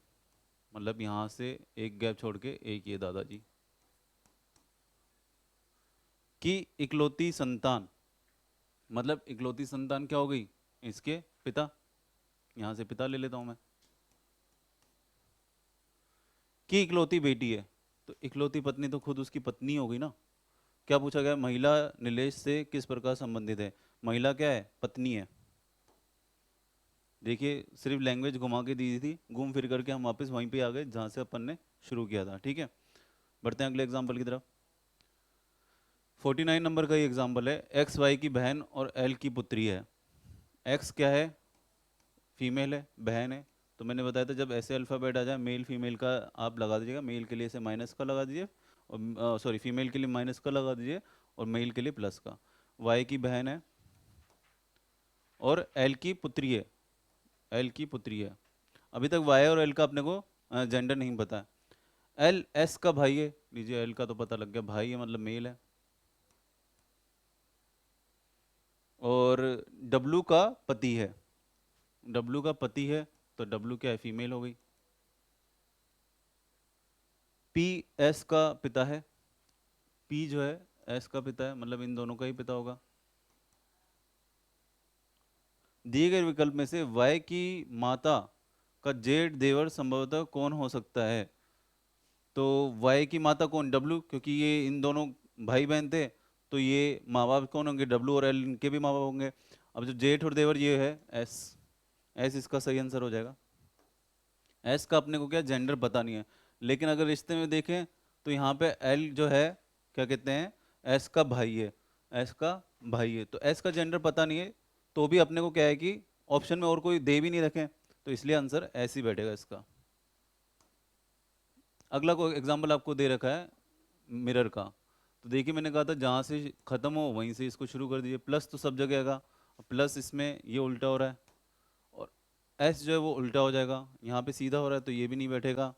मतलब यहां से एक गैप छोड़ के एक ये दादाजी की इकलौती संतान, मतलब इकलौती संतान क्या हो गई? इसके पिता। यहां से पिता ले लेता हूं मैं। की इकलौती बेटी है, तो इकलौती पत्नी तो खुद उसकी पत्नी हो गई ना। क्या पूछा गया? महिला नीलेश से किस प्रकार संबंधित है? महिला क्या है? पत्नी है। देखिए सिर्फ लैंग्वेज घुमा के दी थी, घूम फिर करके हम वापस वहीं पे आ गए जहां से अपन ने शुरू किया था। ठीक है, बढ़ते हैं अगले एग्जाम्पल की तरफ। 49 नंबर का ये एग्जाम्पल है। एक्स वाई की बहन और एल की पुत्री है। एक्स क्या है? फीमेल है, बहन है। तो मैंने बताया था जब ऐसे अल्फ़ाबेट आ जाए मेल फीमेल का आप लगा दीजिएगा। मेल के लिए ऐसे माइनस का लगा दीजिए, और सॉरी फीमेल के लिए माइनस का लगा दीजिए, और मेल के लिए प्लस का। वाई की बहन है और एल की पुत्री है। एल की पुत्री है। अभी तक वाई और एल का अपने को जेंडर नहीं पता है। एल एस का भाई है, लीजिए एल का तो पता लग गया, भाई है मतलब मेल है। और डब्लू का पति है। डब्लू का पति है, तो डब्लू क्या है? फीमेल हो गई। पी एस का पिता है। पी जो है एस का पिता है, मतलब इन दोनों का ही पिता होगा। दिए गए विकल्प में से वाई की माता का जेठ देवर संभवतः कौन हो सकता है? तो वाई की माता कौन? डब्लू, क्योंकि ये इन दोनों भाई बहन थे। तो ये माँ बाप कौन होंगे? डब्लू और एल, इनके भी माँ बाप होंगे। अब जो जेठ और देवर ये है एस। एस इसका सही आंसर हो जाएगा। एस का अपने को क्या जेंडर पता नहीं है, लेकिन अगर रिश्ते में देखें तो यहाँ पे एल जो है क्या कहते हैं? एस का भाई है। एस का भाई है, तो एस का जेंडर पता नहीं है, तो भी अपने को क्या है कि ऑप्शन में और कोई दे भी नहीं रखे, तो इसलिए आंसर एस ही बैठेगा इसका। अगला कोई एग्जाम्पल आपको दे रखा है मिरर का। तो देखिए मैंने कहा था जहाँ से खत्म हो वहीं से इसको शुरू कर दीजिए। प्लस तो सब जगह आएगा, प्लस इसमें ये उल्टा हो रहा है, और एस जो है वो उल्टा हो जाएगा। यहाँ पे सीधा हो रहा है तो ये भी नहीं बैठेगा,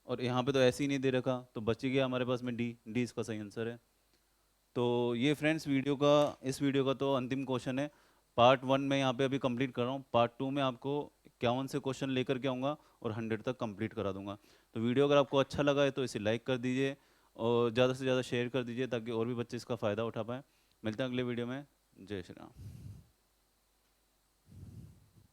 और यहाँ पे तो ऐसे ही नहीं दे रखा, तो बच ही गया हमारे पास में डी। डी इसका सही आंसर है। तो ये फ्रेंड्स इस वीडियो का तो अंतिम क्वेश्चन है। पार्ट 1 में यहाँ पे अभी कंप्लीट कर रहा हूँ, पार्ट 2 में आपको 51 से क्वेश्चन लेकर के आऊँगा और 100 तक कंप्लीट करा दूंगा। तो वीडियो अगर आपको अच्छा लगा है तो इसे लाइक कर दीजिए और ज़्यादा से ज़्यादा शेयर कर दीजिए ताकि और भी बच्चे इसका फ़ायदा उठा पाएँ। मिलते हैं अगले वीडियो में। जय श्री राम।